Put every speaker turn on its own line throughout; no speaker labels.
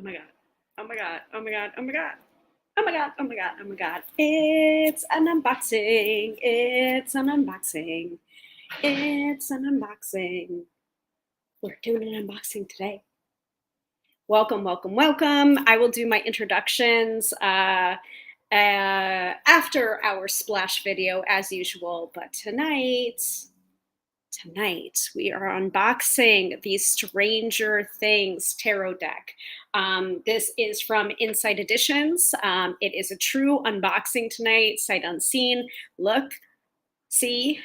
my God. Oh my God. Oh my God. Oh my God. Oh my God. Oh my God. Oh my God. It's an unboxing. It's an unboxing. It's an unboxing. We're doing an unboxing today. Welcome, welcome, welcome. I will do my introductions after our splash video as usual, but tonight we are unboxing the Stranger Things tarot deck. This is from Insight Editions. It is a true unboxing tonight, sight unseen. Look, see,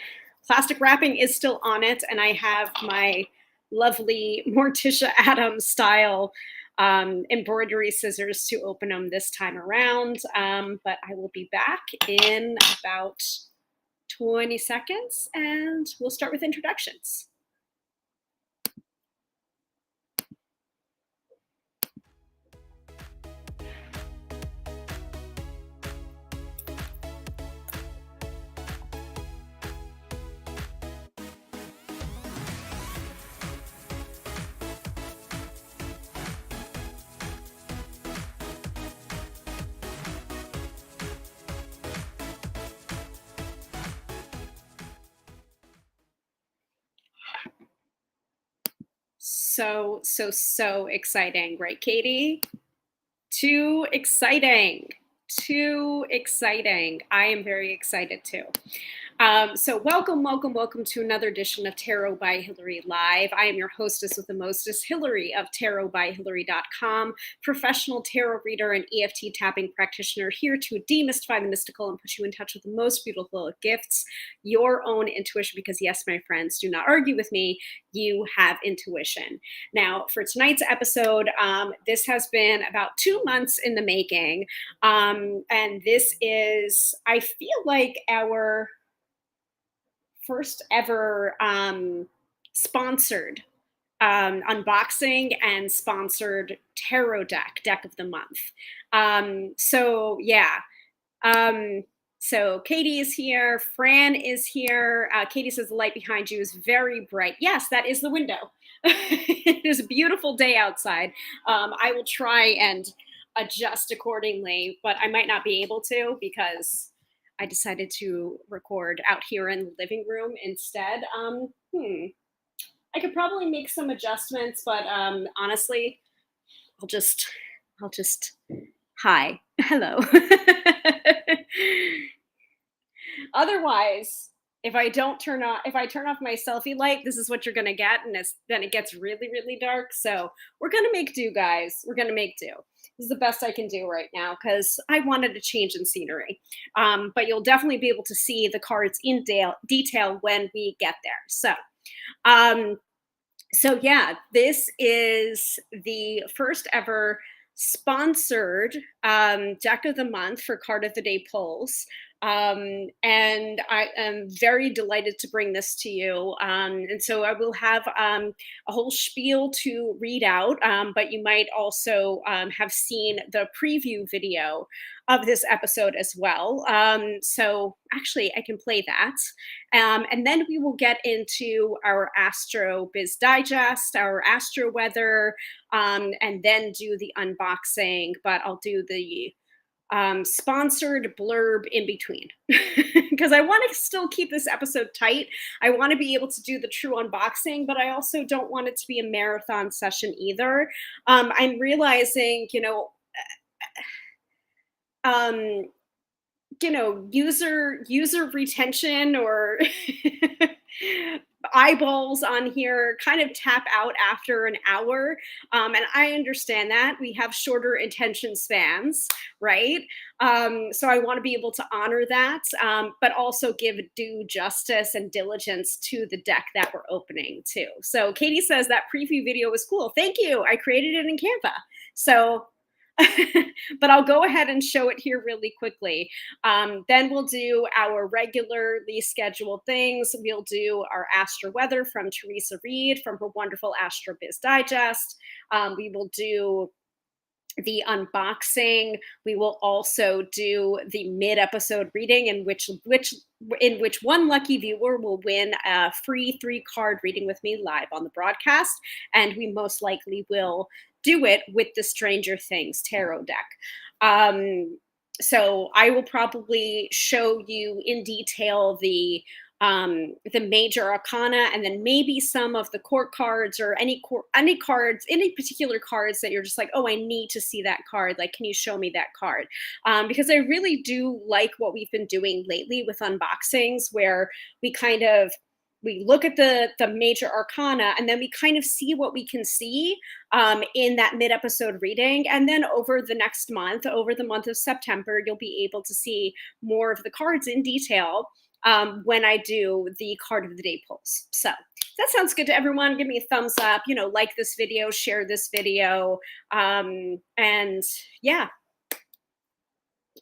plastic wrapping is still on it, and I have my lovely Morticia Adams style embroidery scissors to open them this time around. But I will be back in about 20 seconds and we'll start with introductions. So exciting, right, Katie? Too exciting. Too exciting. I am very excited too. So welcome, welcome, welcome to another edition of Tarot by Hilary Live. I am your hostess with the mostest, Hilary of tarotbyhilary.com, professional tarot reader and EFT tapping practitioner, here to demystify the mystical and put you in touch with the most beautiful gifts, your own intuition, because yes, my friends, do not argue with me, you have intuition. Now, for tonight's episode, this has been about 2 months in the making, and this is, I feel like, our first ever sponsored unboxing and sponsored tarot deck of the month. So yeah. So Katie is here. Fran is here. Katie says the light behind you is very bright. Yes, that is the window. It is a beautiful day outside. I will try and adjust accordingly, but I might not be able to because I decided to record out here in the living room instead. I could probably make some adjustments, but honestly, I'll just, I'll just, hi, hello. Otherwise, if I turn off my selfie light, this is what you're gonna get, and then it gets really, really dark. So we're gonna make do, guys. We're gonna make do. This is the best I can do right now because I wanted a change in scenery. But you'll definitely be able to see the cards in detail when we get there. Um, so yeah, this is the first ever sponsored deck of the month for card of the day pulls. And I am very delighted to bring this to you. And so I will have a whole spiel to read out, but you might also have seen the preview video of this episode as well. So actually, I can play that. And then we will get into our Astro Biz Digest, our Astro Weather, and then do the unboxing. But I'll do the sponsored blurb in between because I want to still keep this episode tight. I want to be able to do the true unboxing, but I also don't want it to be a marathon session either. I'm realizing, um, user retention or eyeballs on here kind of tap out after an hour, and I understand that we have shorter attention spans, right? So I want to be able to honor that, but also give due justice and diligence to the deck that we're opening too. So Katie says that preview video was cool. Thank you. I created it in Canva. So but I'll go ahead and show it here really quickly. Then we'll do our regularly scheduled things. We'll do our Astro Weather from Teresa Reed from her wonderful Astro Biz Digest. We will do the unboxing. We will also do the mid-episode reading, in which one lucky viewer will win a free 3-card reading with me live on the broadcast, and we most likely will do it with the Stranger Things tarot deck. So I will probably show you in detail the major arcana, and then maybe some of the court cards, or any cards, any particular cards that you're just like, oh, I need to see that card, like, can you show me that card? Because I really do like what we've been doing lately with unboxings, where we kind of we look at the major arcana, and then we kind of see what we can see in that mid-episode reading, and then over the next month, over the month of September, you'll be able to see more of the cards in detail when I do the card of the day pulls. So that sounds good to everyone. Give me a thumbs up, like this video, share this video. And yeah,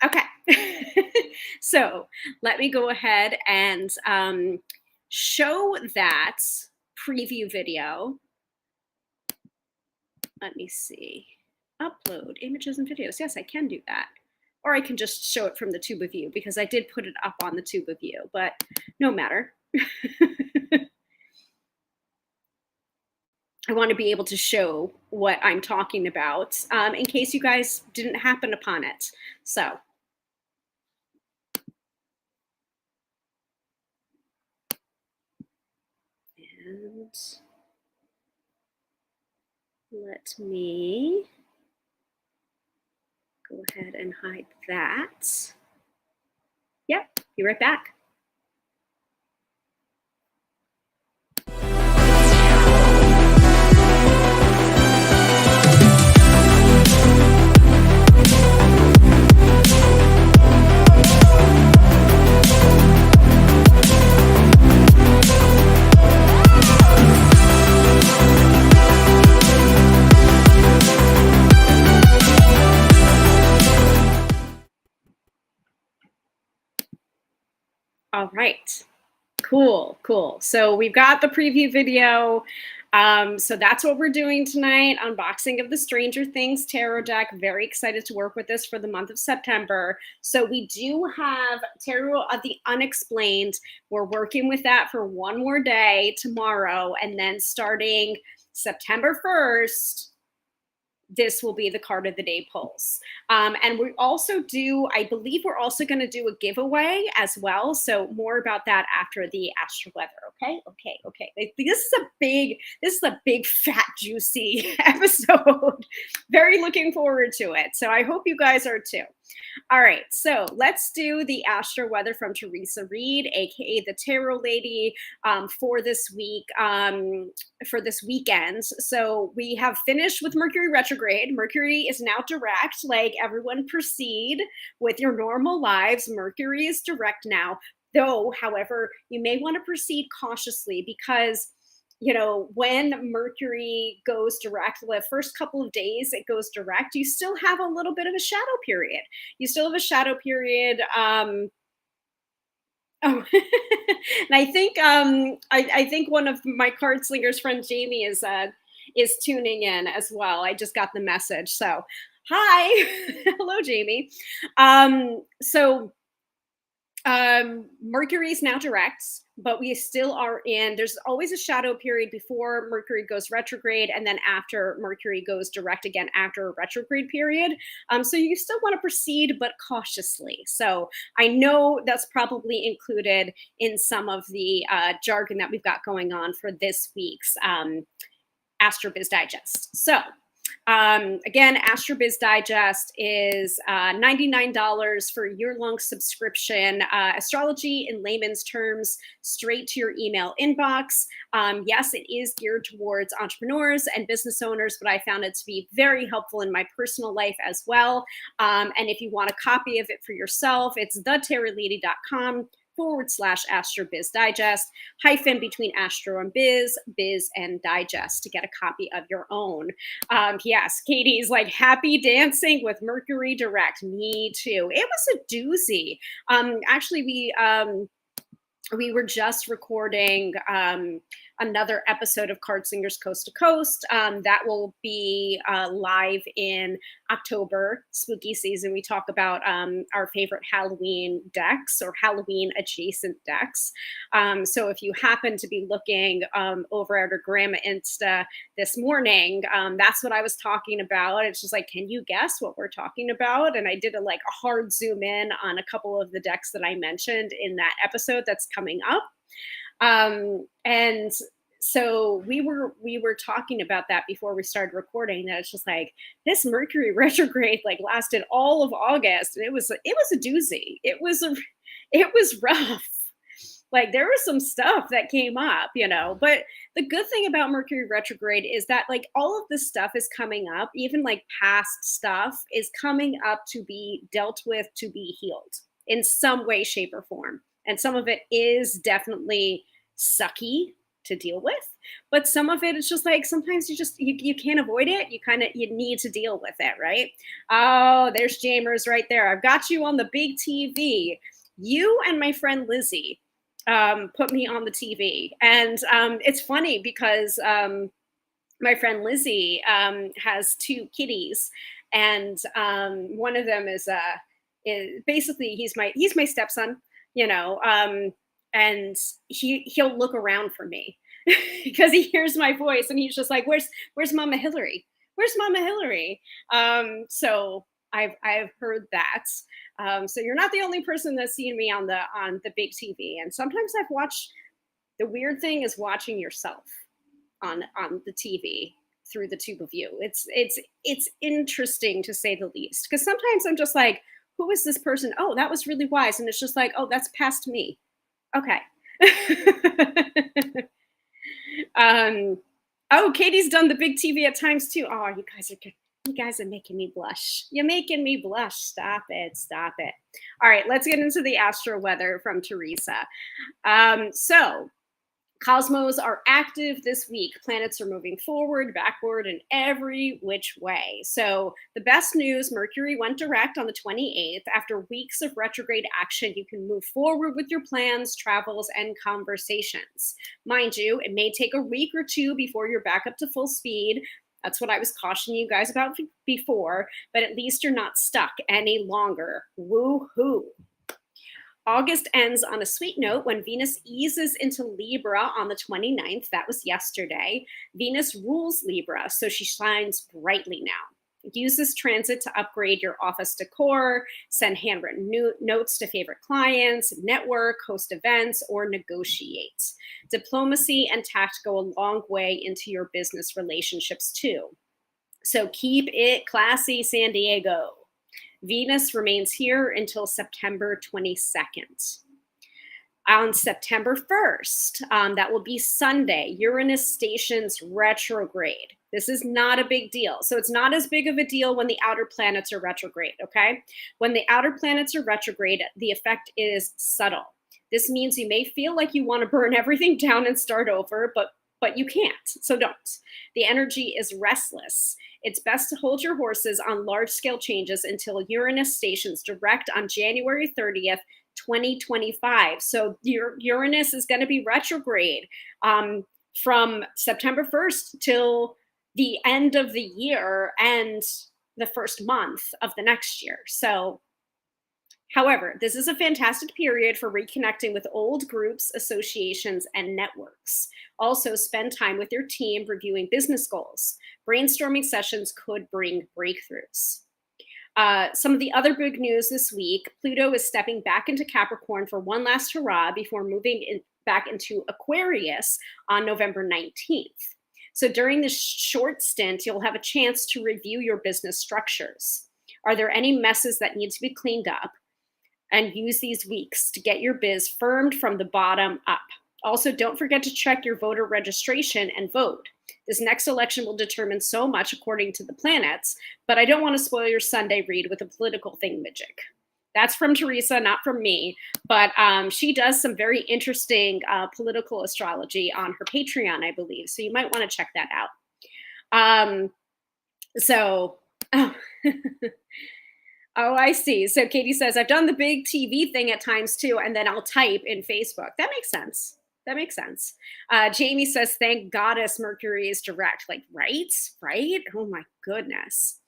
okay. So let me go ahead and show that preview video. Let me see. Upload images and videos. Yes, I can do that. Or I can just show it from the tube of view, because I did put it up on the tube of view, but no matter. I want to be able to show what I'm talking about in case you guys didn't happen upon it. So. And let me go ahead and hide that. Yep, be right back. All right, cool. So we've got the preview video. So that's what we're doing tonight, unboxing of the Stranger Things tarot deck. Very excited to work with this for the month of September. So we do have Tarot of the Unexplained. We're working with that for one more day tomorrow, and then starting September 1st, this will be the card of the day pulls. And we also do, I believe we're also going to do a giveaway as well. So more about that after the astro-weather. Okay. This is a big fat juicy episode. Very looking forward to it. So I hope you guys are too. All right, so let's do the astro-weather from Teresa Reed, aka the Tarot Lady, for this week, for this weekend. So we have finished with Mercury retrograde. Mercury is now direct. Like, everyone, proceed with your normal lives. Mercury is direct now. Though, however, you may want to proceed cautiously, because when Mercury goes direct, the first couple of days it goes direct, you still have a little bit of a shadow period. Oh, and I think I think one of my card slingers friend Jamie is tuning in as well. I just got the message. So hi. Hello, Jamie. So Mercury is now direct, but we still are there's always a shadow period before Mercury goes retrograde, and then after Mercury goes direct again after a retrograde period. So you still want to proceed, but cautiously. So I know that's probably included in some of the jargon that we've got going on for this week's AstroBiz Digest. So again, AstroBiz Digest is $99 for a year-long subscription. Astrology in layman's terms, straight to your email inbox. Yes, it is geared towards entrepreneurs and business owners, but I found it to be very helpful in my personal life as well. And if you want a copy of it for yourself, it's thetarolady.com/AstroBiz Digest, hyphen between Astro and Biz and Digest, to get a copy of your own. Yes, Katie's like, happy dancing with Mercury direct. Me too. It was a doozy. Actually, we were just recording another episode of Card Singers Coast to Coast. That will be live in October, spooky season. We talk about our favorite Halloween decks or Halloween adjacent decks. So if you happen to be looking over at our Grandma Insta this morning, that's what I was talking about. It's just like, can you guess what we're talking about? And I did a hard zoom in on a couple of the decks that I mentioned in that episode that's coming up. And so we were talking about that before we started recording, that it's just like this Mercury retrograde lasted all of August, and it was a doozy. It was rough. There was some stuff that came up, but the good thing about Mercury retrograde is that all of this stuff is coming up, even past stuff is coming up to be dealt with, to be healed in some way, shape, or form. And some of it is definitely sucky to deal with, but some of it is just sometimes you can't avoid it. You need to deal with it, right? Oh, there's Jamers right there. I've got you on the big TV. You and my friend Lizzie put me on the TV. And it's funny because my friend Lizzie has two kitties, and one of them is basically he's my stepson, and he'll look around for me because he hears my voice, and he's just like, "Where's Mama Hilary? Where's Mama Hilary?" So I've heard that. So you're not the only person that's seen me on the big TV. And sometimes I've watched. The weird thing is watching yourself on the TV through the tube of you. It's interesting to say the least, because sometimes I'm just like, who is this person? Oh, that was really wise. And it's just like, oh, that's past me. Okay. Oh, Katie's done the big TV at times too. Oh, you guys are making me blush. You're making me blush. Stop it. Stop it. All right, let's get into the astro weather from Teresa. So cosmos are active this week. Planets are moving forward, backward, and every which way. So the best news, Mercury went direct on the 28th. After weeks of retrograde action, you can move forward with your plans, travels, and conversations. Mind you, it may take a week or two before you're back up to full speed. That's what I was cautioning you guys about before, but at least you're not stuck any longer. Woo-hoo. August ends on a sweet note when Venus eases into Libra on the 29th. That was yesterday. Venus rules Libra, so she shines brightly now. Use this transit to upgrade your office decor, send handwritten notes to favorite clients, network, host events, or negotiate. Diplomacy and tact go a long way into your business relationships too. So keep it classy, San Diego. Venus remains here until September 22nd. On September 1st, that will be Sunday, Uranus stations retrograde. This is not a big deal. So it's not as big of a deal when the outer planets are retrograde, okay? When the outer planets are retrograde, the effect is subtle. This means you may feel like you want to burn everything down and start over, but you can't, so don't. The energy is restless. It's best to hold your horses on large-scale changes until Uranus stations direct on January 30th, 2025. So Uranus is going to be retrograde from September 1st till the end of the year and the first month of the next year. So, however, this is a fantastic period for reconnecting with old groups, associations, and networks. Also, spend time with your team reviewing business goals. Brainstorming sessions could bring breakthroughs. Some of the other big news this week, Pluto is stepping back into Capricorn for one last hurrah before moving back into Aquarius on November 19th. So during this short stint, you'll have a chance to review your business structures. Are there any messes that need to be cleaned up? And use these weeks to get your biz firmed from the bottom up. Also, don't forget to check your voter registration and vote. This next election will determine so much according to the planets, but I don't want to spoil your Sunday read with a political thingamajig. That's from Teresa, not from me, but she does some very interesting political astrology on her Patreon, I believe, so you might want to check that out. Oh, I see. So Katie says, I've done the big TV thing at times too, and then I'll type in Facebook. That makes sense. That makes sense. Jamie says, "Thank Goddess Mercury is direct." Like, right, right. Oh my goodness.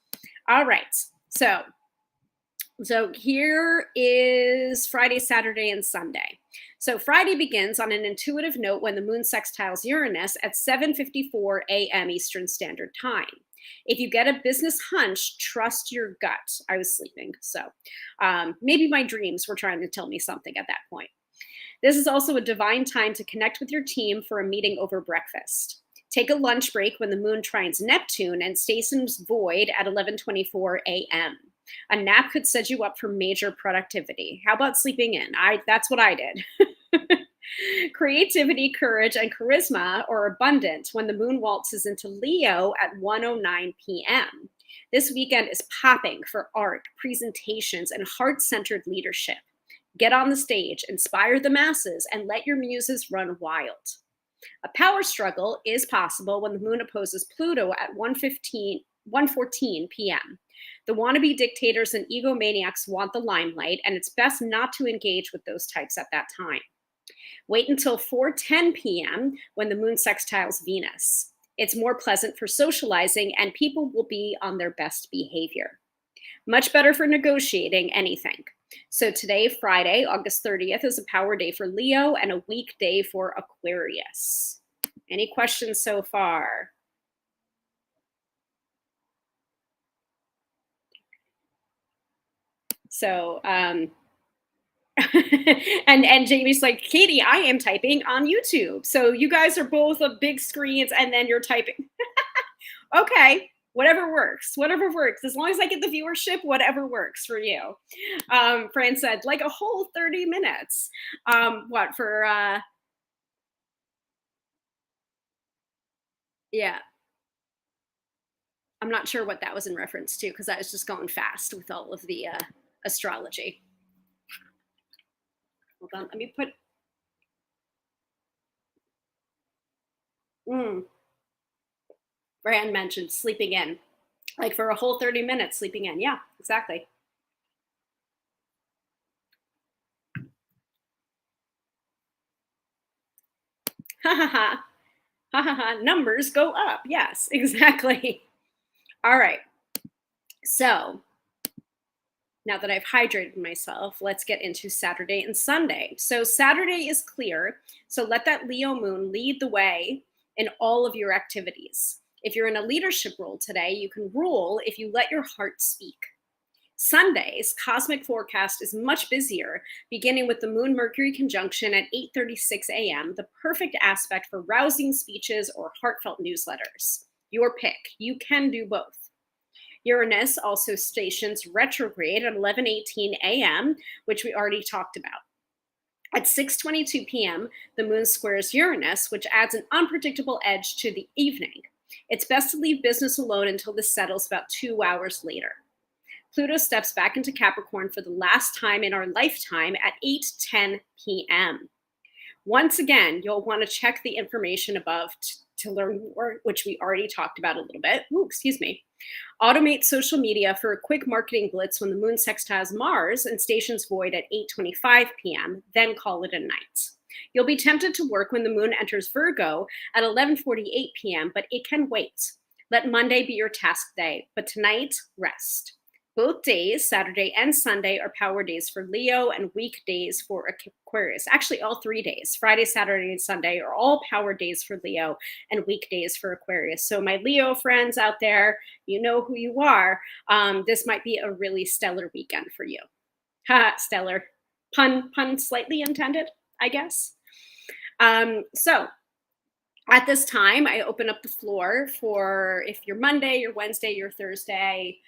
All right. So here is Friday, Saturday, and Sunday. So Friday begins on an intuitive note when the moon sextiles Uranus at 7:54 a.m. Eastern Standard Time. If you get a business hunch, trust your gut. I was sleeping, so maybe my dreams were trying to tell me something at that point. This is also a divine time to connect with your team for a meeting over breakfast. Take a lunch break when the moon trines Neptune and stations void at 11:24 a.m. A nap could set you up for major productivity. How about sleeping in? That's what I did. Creativity, courage, and charisma are abundant when the moon waltzes into Leo at 1:09 p.m. This weekend is popping for art, presentations, and heart-centered leadership. Get on the stage, inspire the masses, and let your muses run wild. A power struggle is possible when the moon opposes Pluto at 1:14 p.m. The wannabe dictators and egomaniacs want the limelight, and it's best not to engage with those types at that time. Wait until 4:10 p.m. when the moon sextiles Venus. It's more pleasant for socializing, and people will be on their best behavior. Much better for negotiating anything. So today, Friday, August 30th, is a power day for Leo and a weak day for Aquarius. Any questions so far? So, and Jamie's like, Katie, I am typing on YouTube. So you guys are both of big screens and then you're typing. Okay, whatever works, whatever works. As long as I get the viewership, whatever works for you. Fran said, like a whole 30 minutes. What for? Yeah, I'm not sure what that was in reference to because I was just going fast with all of the astrology. Hold on, let me put. Mm, Fran mentioned sleeping in, like for a whole 30 minutes sleeping in. Yeah, exactly. Ha ha ha. Ha ha ha. Numbers go up. Yes, exactly. All right. So now that I've hydrated myself, let's get into Saturday and Sunday. So Saturday is clear. So let that Leo moon lead the way in all of your activities. If you're in a leadership role today, you can rule if you let your heart speak. Sunday's cosmic forecast is much busier, beginning with the Moon Mercury conjunction at 8:36 a.m., the perfect aspect for rousing speeches or heartfelt newsletters. Your pick. You can do both. Uranus also stations retrograde at 11:18 a.m., which we already talked about. At 6:22 p.m., the moon squares Uranus, which adds an unpredictable edge to the evening. It's best to leave business alone until this settles about 2 hours later. Pluto steps back into Capricorn for the last time in our lifetime at 8:10 p.m. Once again, you'll want to check the information above to learn more, which we already talked about a little bit. Ooh, excuse me. Automate social media for a quick marketing blitz when the moon sextiles Mars and stations void at 8:25 p.m., then call it a night. You'll be tempted to work when the moon enters Virgo at 11:48 p.m., but it can wait. Let Monday be your task day, but tonight, rest. Both days, Saturday and Sunday, are power days for Leo and week days for Aquarius. Actually, all 3 days, Friday, Saturday, and Sunday, are all power days for Leo and weekdays for Aquarius. So, my Leo friends out there, you know who you are. This might be a really stellar weekend for you. Ha, stellar. Pun slightly intended, I guess. So, at this time, I open up the floor for if you're Monday, your Wednesday, your Thursday.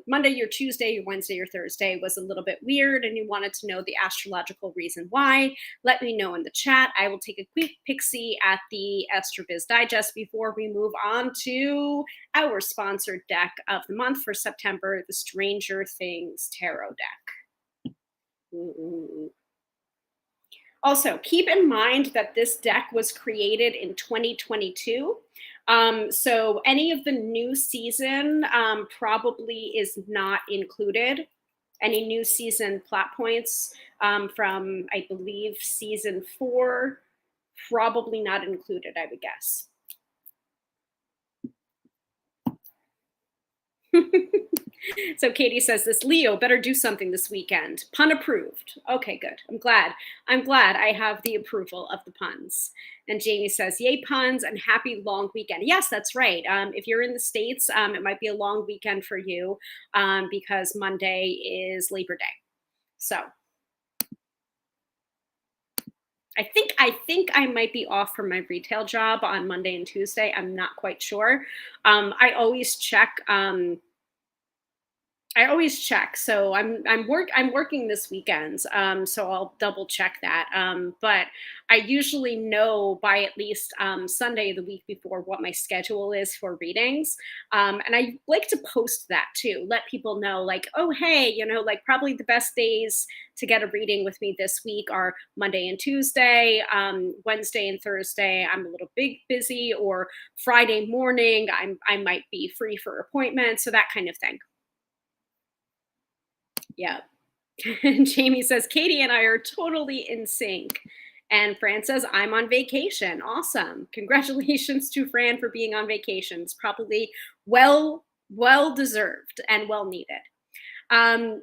Monday, your Tuesday, your Wednesday, your Thursday was a little bit weird, and you wanted to know the astrological reason why. Let me know in the chat. I will take a quick pixie at the AstroBiz Digest before we move on to our sponsored deck of the month for September, the Stranger Things Tarot deck. Ooh. Also, keep in mind that this deck was created in 2022. So any of the new season probably is not included. Any new season plot points from, I believe, season 4 Probably not included, I would guess. So Katie says this Leo better do something this weekend. Pun approved. Okay, good. I'm glad. I'm glad I have the approval of the puns. And Jamie says, "Yay puns and happy long weekend." Yes, that's right. If you're in the States, it might be a long weekend for you because Monday is Labor Day. So I think I might be off from my retail job on Monday and Tuesday. I'm not quite sure. I always check. I always check. So I'm working this weekend. So I'll double check that. But I usually know by at least Sunday the week before what my schedule is for readings. And I like to post that too. Let people know, like, oh hey, like probably the best days to get a reading with me this week are Monday and Tuesday. Wednesday and Thursday I'm a little big busy, or Friday morning I might be free for appointments. So that kind of thing. Yeah. And Jamie says, Katie and I are totally in sync. And Fran says, I'm on vacation. Awesome. Congratulations to Fran for being on vacation. It's probably well deserved and well needed.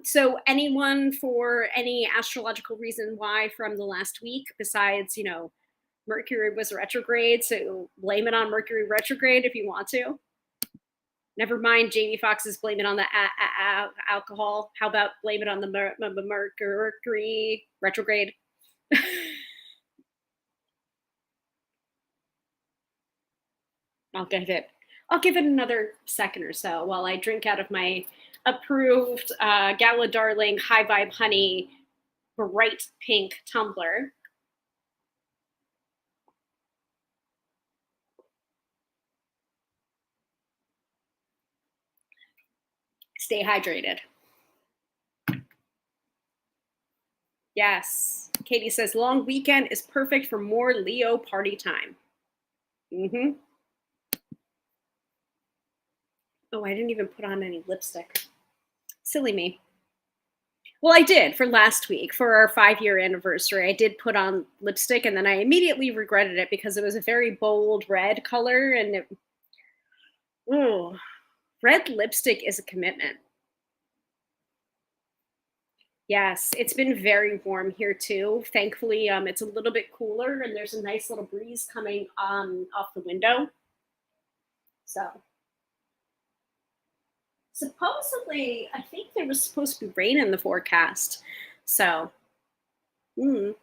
So anyone for any astrological reason why from the last week, besides, Mercury was retrograde. So blame it on Mercury retrograde if you want to. Never mind Jamie Foxx's blame it on the alcohol. How about blame it on the Mercury retrograde? I'll give it. I'll give it another second or so while I drink out of my approved Gala Darling High Vibe Honey bright pink tumbler. Stay hydrated. Yes. Katie says long weekend is perfect for more Leo party time. Mm-hmm. Oh, I didn't even put on any lipstick. Silly me. Well, I did for last week for our 5-year anniversary. I did put on lipstick and then I immediately regretted it because it was a very bold red color and red lipstick is a commitment. Yes, it's been very warm here too. Thankfully, it's a little bit cooler and there's a nice little breeze coming off the window. So supposedly, I think there was supposed to be rain in the forecast. So, mm.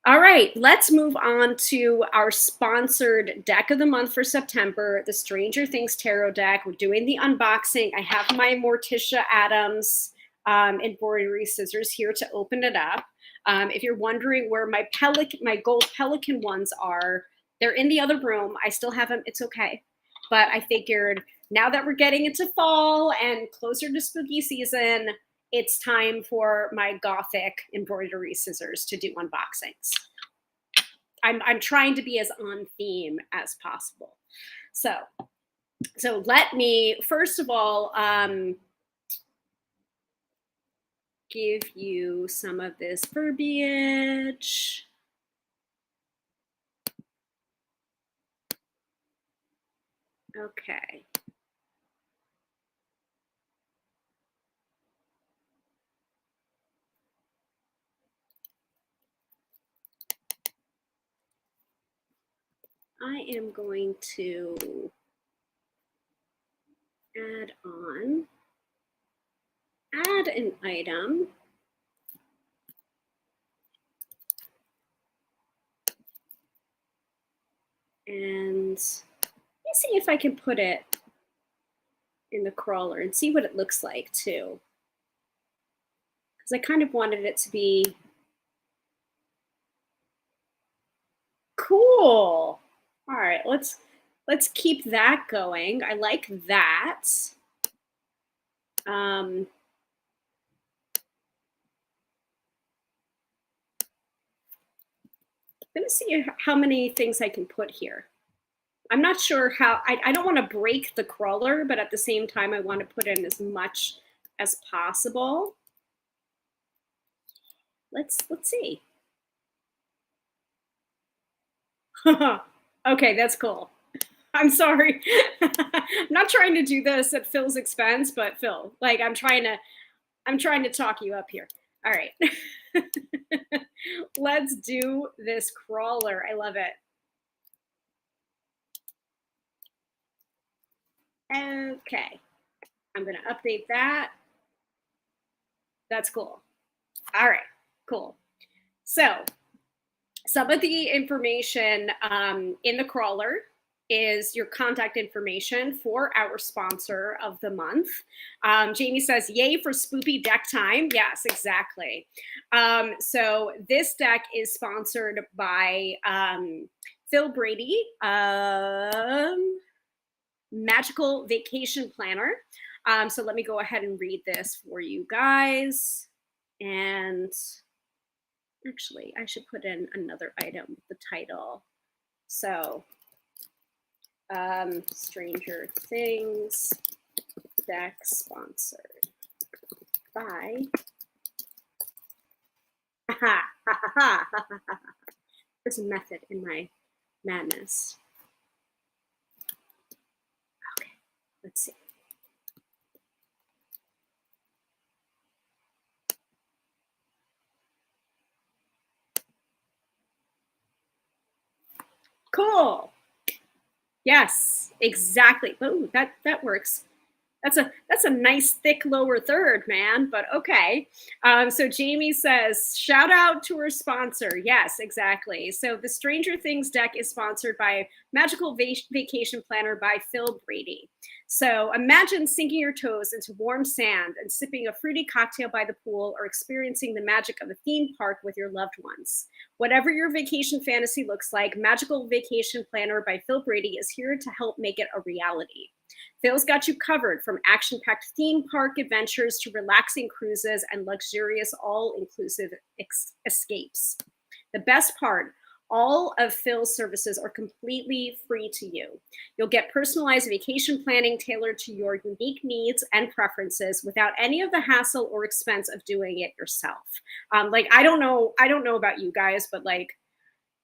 All right, let's move on to our sponsored deck of the month for September, the Stranger Things Tarot deck. We're doing the unboxing. I have my Morticia Adams embroidery scissors here to open it up. If you're wondering where my gold pelican ones are, they're in the other room. I still have them. It's okay. But I figured now that we're getting into fall and closer to spooky season, it's time for my gothic embroidery scissors to do unboxings. I'm trying to be as on theme as possible. So let me first of all give you some of this verbiage. Okay. I am going to add an item. And let me see if I can put it in the crawler and see what it looks like too. Because I kind of wanted it to be cool. All right, let's keep that going. I like that. I'm gonna see how many things I can put here. I'm not sure how, I don't want to break the crawler, but at the same time, I want to put in as much as possible. Let's see. Okay, that's cool. I'm sorry. I'm not trying to do this at Phil's expense, but Phil, like I'm trying to talk you up here. All right. Let's do this crawler. I love it. Okay. I'm going to update that. That's cool. All right. Cool. So, some of the information in the crawler is your contact information for our sponsor of the month. Jamie says, "Yay for spoopy deck time." Yes, exactly. So this deck is sponsored by Phil Brady, Magical Vacation Planner. So let me go ahead and read this for you guys. And actually, I should put in another item with the title. So, Stranger Things deck sponsored by. There's a method in my madness. Okay, let's see. Cool. Yes, exactly. Oh, that works. That's a nice thick lower third, man. But okay. So Jamie says, shout out to her sponsor. Yes, exactly. So the Stranger Things deck is sponsored by Magical Vacation Planner by Phil Brady. So imagine sinking your toes into warm sand and sipping a fruity cocktail by the pool or experiencing the magic of a theme park with your loved ones. Whatever your vacation fantasy looks like, Magical Vacation Planner by Phil Brady is here to help make it a reality. Phil's got you covered from action packed theme park adventures to relaxing cruises and luxurious all inclusive escapes. The best part, all of Phil's services are completely free to you. You'll get personalized vacation planning tailored to your unique needs and preferences without any of the hassle or expense of doing it yourself. Like I don't know about you guys, but like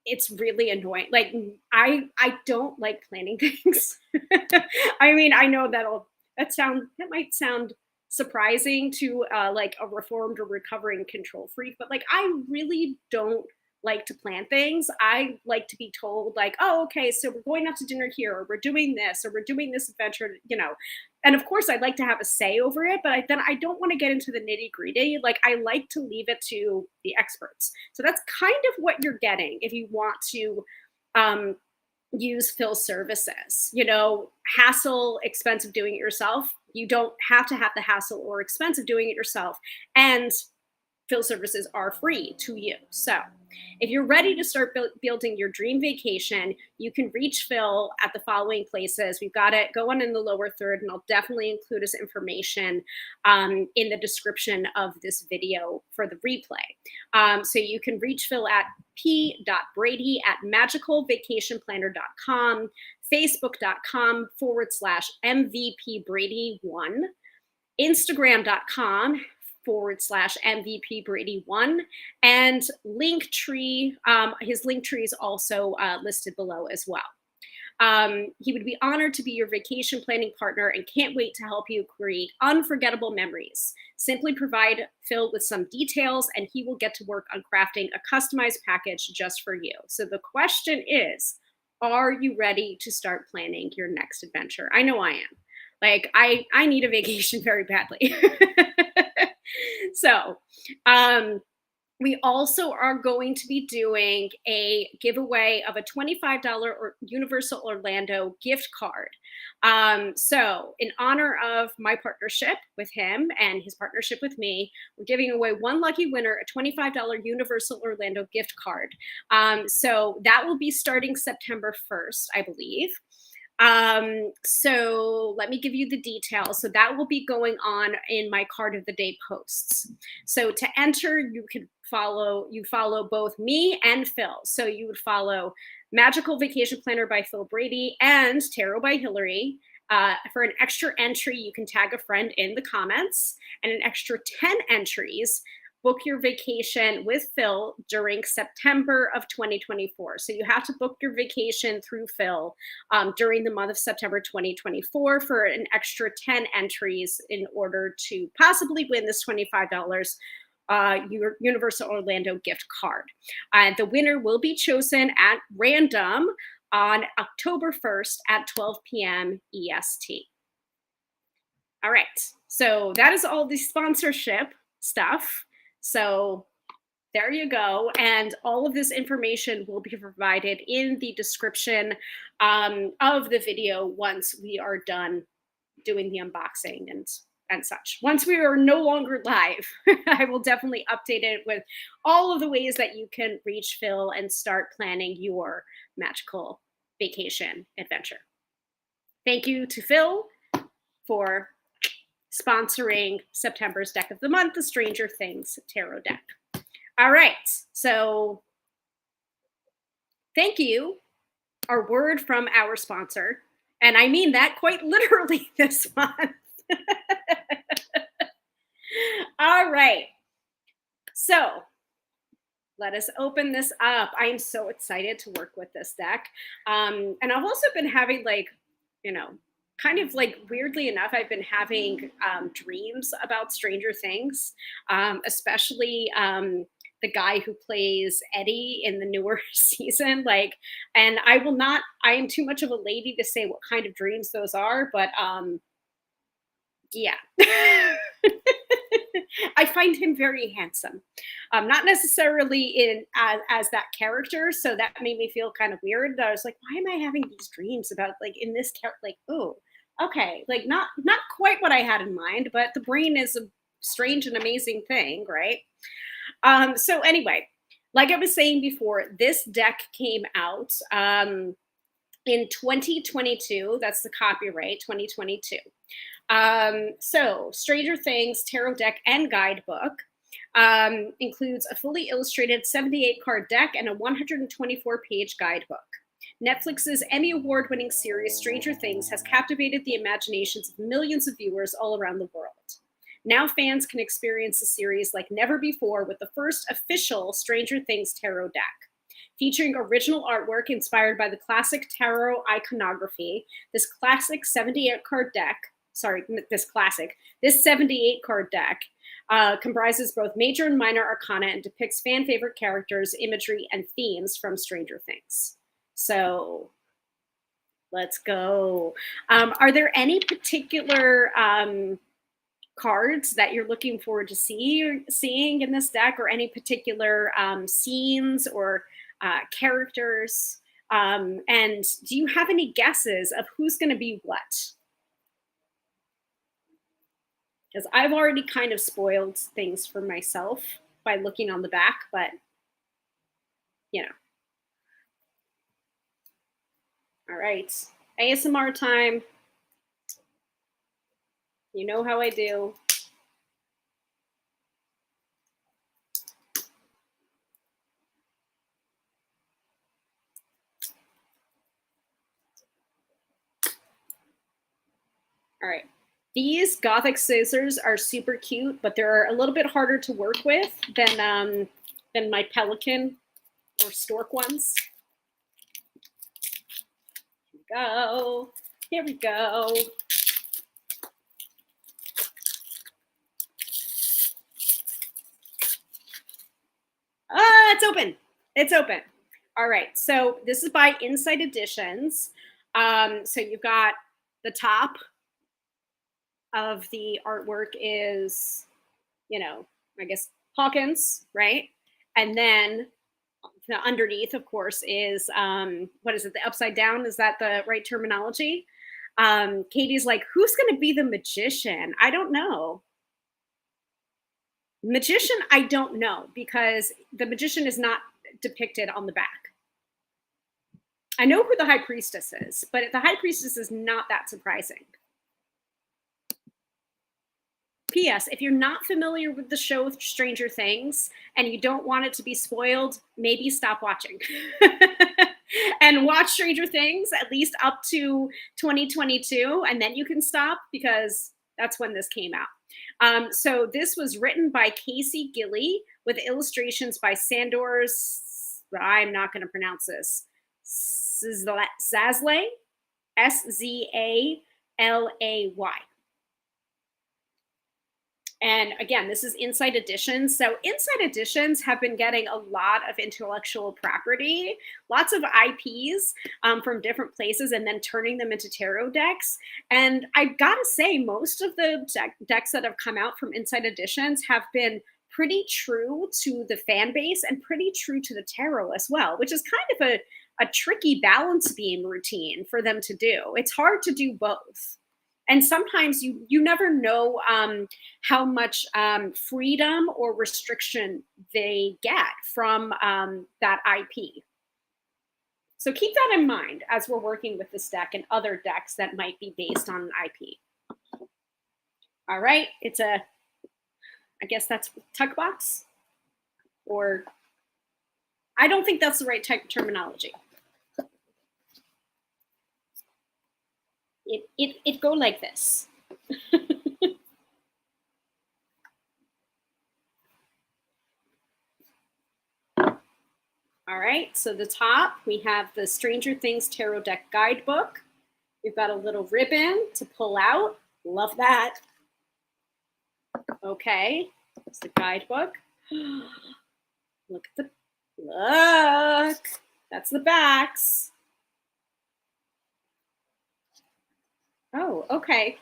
it's really annoying. Like I don't like planning things. I mean, I know that might sound surprising to like a reformed or recovering control freak, but like I really don't like to plan things. I like to be told like, oh, okay, so we're going out to dinner here, or we're doing this, or we're doing this adventure, you know. And of course, I'd like to have a say over it, but then I don't want to get into the nitty gritty. Like I like to leave it to the experts. So that's kind of what you're getting if you want to um, use Phil services. You know, hassle, expense of doing it yourself. You don't have to have the hassle or expense of doing it yourself. And Phil services are free to you. So if you're ready to start building your dream vacation, you can reach Phil at the following places. We've got it going in the lower third, and I'll definitely include his information in the description of this video for the replay. So you can reach Phil at p.brady@magicalvacationplanner.com, facebook.com/MVPBrady1, Instagram.com/MVP Brady1, and Linktree. His Linktree is also listed below as well. He would be honored to be your vacation planning partner and can't wait to help you create unforgettable memories. Simply provide Phil with some details and he will get to work on crafting a customized package just for you. So the question is, are you ready to start planning your next adventure? I know I am. Like I need a vacation very badly. So, we also are going to be doing a giveaway of a $25 Universal Orlando gift card. So, in honor of my partnership with him and his partnership with me, we're giving away one lucky winner a $25 Universal Orlando gift card. So, that will be starting September 1st, I believe. So let me give you the details. So that will be going on in my card of the day posts. So to enter, you follow both me and Phil. So you would follow Magical Vacation Planner by Phil Brady and Tarot by Hilary. For an extra entry, you can tag a friend in the comments, and an extra 10 entries book your vacation with Phil during September of 2024. So you have to book your vacation through Phil during the month of September 2024 for an extra 10 entries in order to possibly win this $25 your Universal Orlando gift card. The winner will be chosen at random on October 1st at 12 p.m. EST. All right. So that is all the sponsorship stuff. So there you go. And all of this information will be provided in the description of the video once we are done doing the unboxing and such. Once we are no longer live, I will definitely update it with all of the ways that you can reach Phil and start planning your magical vacation adventure. Thank you to Phil for sponsoring September's deck of the month, the Stranger Things Tarot deck. All right, so thank you. Our word from our sponsor, and I mean that quite literally this month. All right, so let us open this up. I am so excited to work with this deck. And I've also been having kind of like weirdly enough, I've been having dreams about Stranger Things, especially the guy who plays Eddie in the newer season. And I am too much of a lady to say what kind of dreams those are, but yeah. I find him very handsome. Not necessarily as that character, so that made me feel kind of weird. I was like, why am I having these dreams about in this character? Oh, okay, not quite what I had in mind, but the brain is a strange and amazing thing, right? So anyway, like I was saying before, this deck came out in 2022. That's the copyright, 2022. So Stranger Things Tarot Deck and Guidebook includes a fully illustrated 78 card deck and a 124 page guidebook. Netflix's Emmy Award-winning series Stranger Things has captivated the imaginations of millions of viewers all around the world. Now fans can experience the series like never before with the first official Stranger Things tarot deck. Featuring original artwork inspired by the classic tarot iconography, this 78 card deck comprises both major and minor arcana and depicts fan favorite characters, imagery, and themes from Stranger Things. So let's go. Are there any particular cards that you're looking forward to seeing in this deck, or any particular scenes or characters? And do you have any guesses of who's going to be what? Because I've already kind of spoiled things for myself by looking on the back, but All right, ASMR time. You know how I do. All right. These Gothic scissors are super cute, but they're a little bit harder to work with than my pelican or stork ones. Here we go. It's open. It's open. All right. So this is by Insight Editions. So you've got the top of the artwork is, I guess Hawkins, right? And then the underneath, of course, is what is it? The upside down? Is that the right terminology? Katie's like, who's going to be the magician? I don't know. Magician, I don't know, because the magician is not depicted on the back. I know who the high priestess is, but the high priestess is not that surprising. P.S. If you're not familiar with the show Stranger Things and you don't want it to be spoiled, maybe stop watching and watch Stranger Things at least up to 2022, and then you can stop, because that's when this came out. So this was written by Casey Gilly with illustrations by Sandor. I'm not going to pronounce this. Szalay, Szalay. And again, this is Inside Editions. So Inside Editions have been getting a lot of intellectual property, lots of IPs from different places, and then turning them into tarot decks. And I gotta say, most of the decks that have come out from Inside Editions have been pretty true to the fan base and pretty true to the tarot as well, which is kind of a tricky balance beam routine for them to do. It's hard to do both. And sometimes you never know how much freedom or restriction they get from that IP. So keep that in mind as we're working with this deck and other decks that might be based on an IP. All right, I guess that's tuck box, or I don't think that's the right type of terminology. It go like this. All right, so the top, we have the Stranger Things Tarot Deck Guidebook. We've got a little ribbon to pull out. Love that. Okay, it's the guidebook. Look at look. That's the backs. Oh, okay.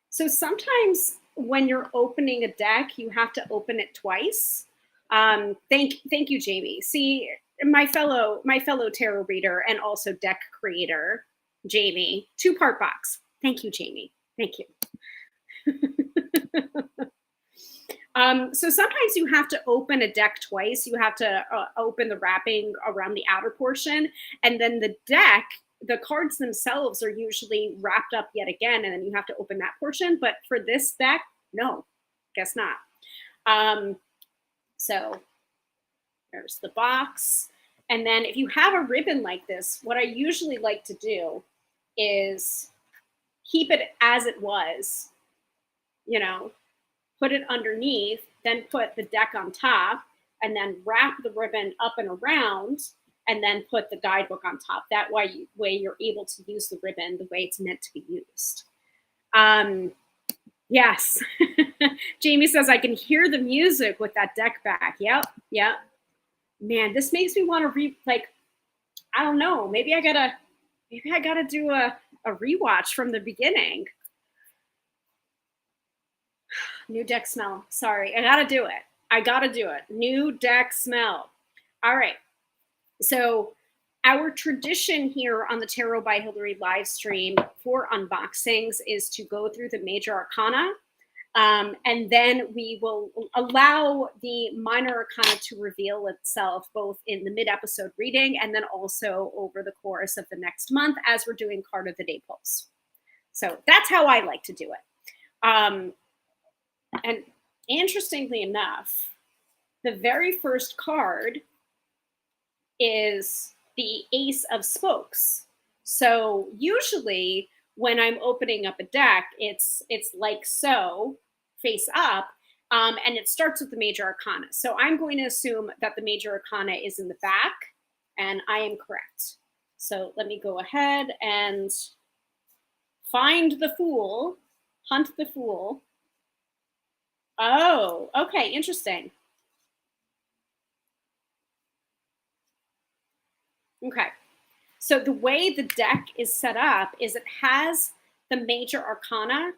So sometimes when you're opening a deck, you have to open it twice. Thank you, Jamie. See, my fellow tarot reader and also deck creator, Jamie, two-part box. Thank you, Jamie. Thank you. So sometimes you have to open a deck twice. You have to open the wrapping around the outer portion, and then the deck, the cards themselves are usually wrapped up yet again, and then you have to open that portion. But for this deck, no, guess not. So there's the box. And then if you have a ribbon like this, what I usually like to do is keep it as it was, you know, put it underneath, then put the deck on top, and then wrap the ribbon up and around, and then put the guidebook on top. That way you're able to use the ribbon the way it's meant to be used. Yes. Jamie says, I can hear the music with that deck back. Yep. Man, this makes me want to I don't know, maybe I gotta do a rewatch from the beginning. New deck smell. Sorry, I gotta do it. New deck smell. All right. So our tradition here on the Tarot by Hilary live stream for unboxings is to go through the major arcana, and then we will allow the minor arcana to reveal itself both in the mid-episode reading and then also over the course of the next month as we're doing card of the day pulls. So that's how I like to do it. And interestingly enough, the very first card is the Ace of Spokes. So usually when I'm opening up a deck, it's like so, face up, and it starts with the major arcana. So I'm going to assume that the major arcana is in the back, and I am correct. So let me go ahead and find the Fool, hunt the Fool. Oh, okay, interesting. Okay, so the way the deck is set up is it has the major arcana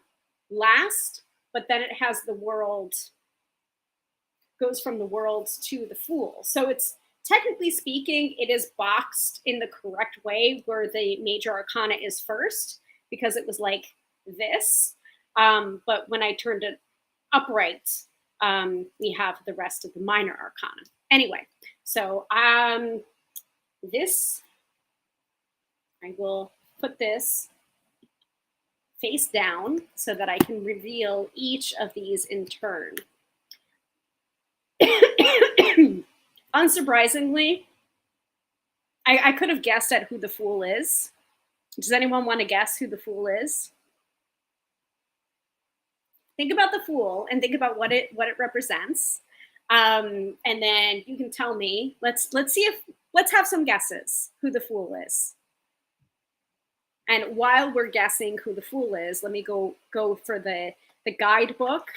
last, but then it has the world, goes from the world to the Fool. So it's, technically speaking, it is boxed in the correct way where the major arcana is first, because it was like this. But when I turned it upright, we have the rest of the minor arcana. Anyway, so this, I will put this face down so that I can reveal each of these in turn. Unsurprisingly, I could have guessed at who the Fool is. Does anyone want to guess who the Fool is? Think about the Fool and think about what it represents. And then you can tell me. Let's see if let's have some guesses who the Fool is. And while we're guessing who the Fool is, let me go for the guidebook.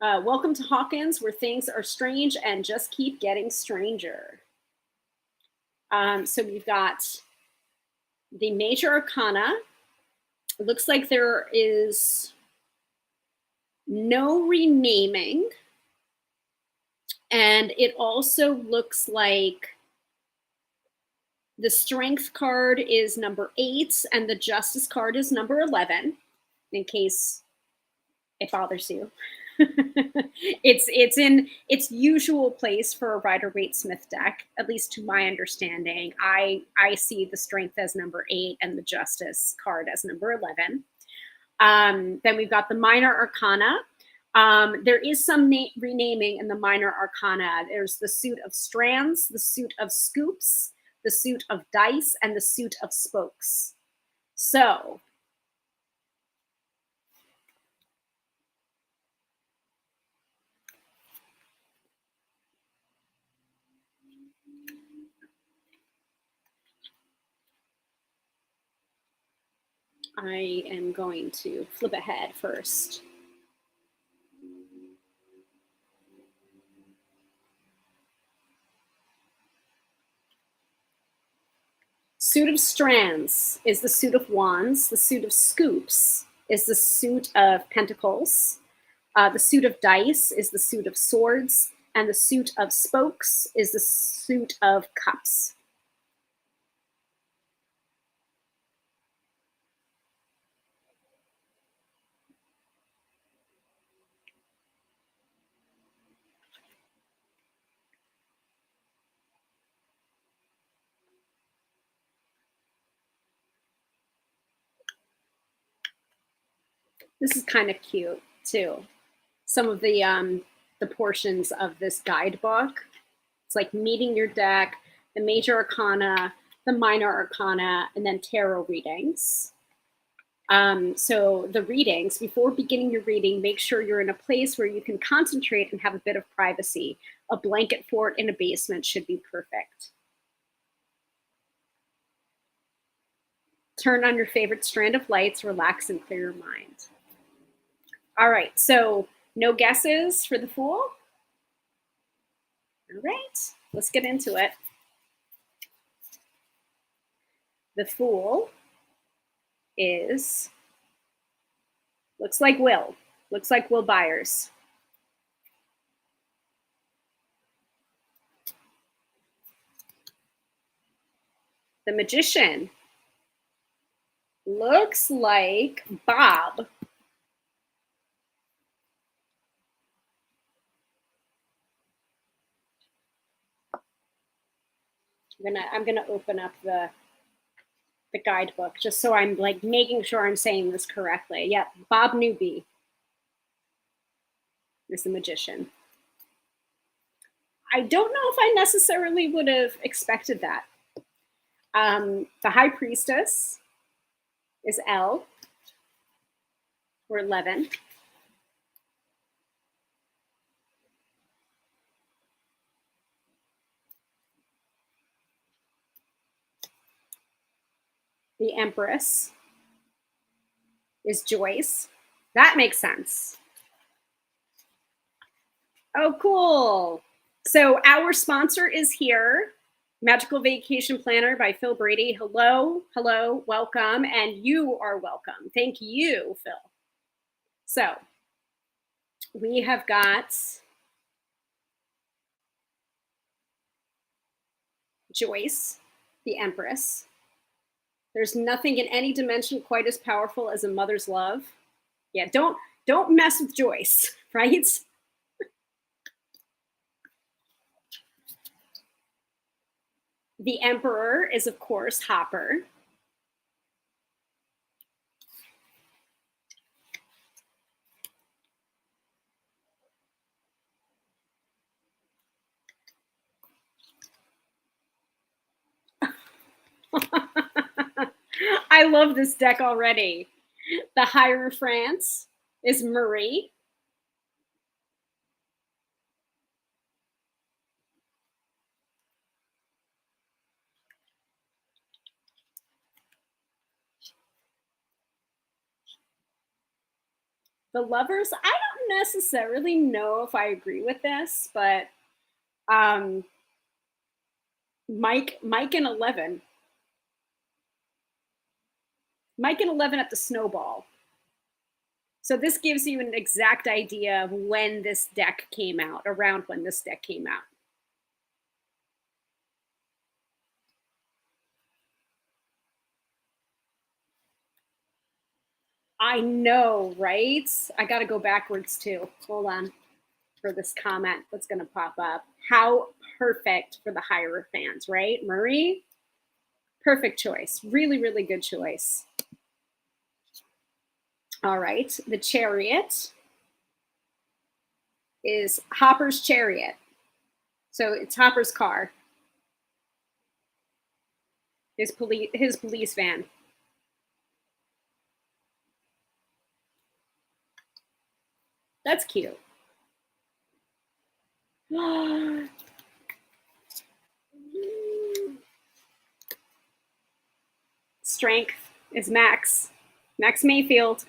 Welcome to Hawkins, where things are strange and just keep getting stranger. So we've got the major arcana. It looks like there is no renaming. And it also looks like the strength card is number 8 and the justice card is number 11, in case it bothers you. It's in its usual place for a Rider-Waite-Smith deck, at least to my understanding. I see the strength as number 8 and the justice card as number 11. Then we've got the minor arcana. There is some renaming in the minor arcana. There's the suit of strands, the suit of scoops, the suit of dice, and the suit of spokes. So I am going to flip ahead first. Suit of strands is the suit of wands. The suit of scoops is the suit of pentacles. The suit of dice is the suit of swords. And the suit of spokes is the suit of cups. This is kind of cute too. Some of the portions of this guidebook. It's like meeting your deck, the major arcana, the minor arcana, and then tarot readings. So the readings, before beginning your reading, make sure you're in a place where you can concentrate and have a bit of privacy. A blanket fort in a basement should be perfect. Turn on your favorite strand of lights, relax, and clear your mind. All right, so no guesses for the Fool? All right, let's get into it. The Fool is, looks like Will Byers. The Magician looks like Bob. I'm gonna open up the guidebook just so I'm like making sure I'm saying this correctly. Yep, Bob Newby is the Magician. I don't know if I necessarily would have expected that. The High Priestess is Elle, or 11. The Empress is Joyce. That makes sense. Oh, cool. So our sponsor is here, Magical Vacation Planner by Phil Brady. Hello, hello, welcome, and you are welcome. Thank you, Phil. So we have got Joyce, the Empress. There's nothing in any dimension quite as powerful as a mother's love. Yeah, don't mess with Joyce, right? The Emperor is, of course, Hopper. I love this deck already. The Hierophant is Marie. The Lovers, I don't necessarily know if I agree with this, but um, Mike and 11. Mike and 11 at the Snowball. So this gives you an exact idea of when this deck came out, around when this deck came out. I know, right? I got to go backwards too. Hold on for this comment that's going to pop up. How perfect for the Hierophants, right? Marie, perfect choice. Really, really good choice. All right. The Chariot is Hopper's chariot. So it's Hopper's car. His police van. That's cute. Strength is Max. Max Mayfield.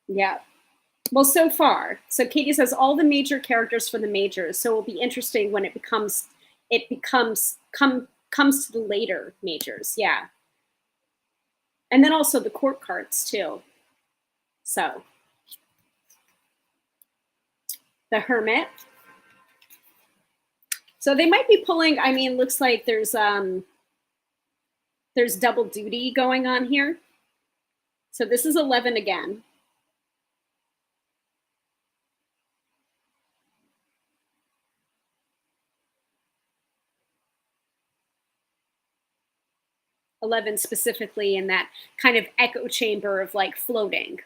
Yeah. Well, so far. So Katie says all the major characters for the majors. So it'll be interesting when it comes to the later majors. Yeah. And then also the court cards too. So the Hermit. So they might be pulling, I mean, looks like there's double duty going on here. So this is 11 again. '11 specifically in that kind of echo chamber of like floating.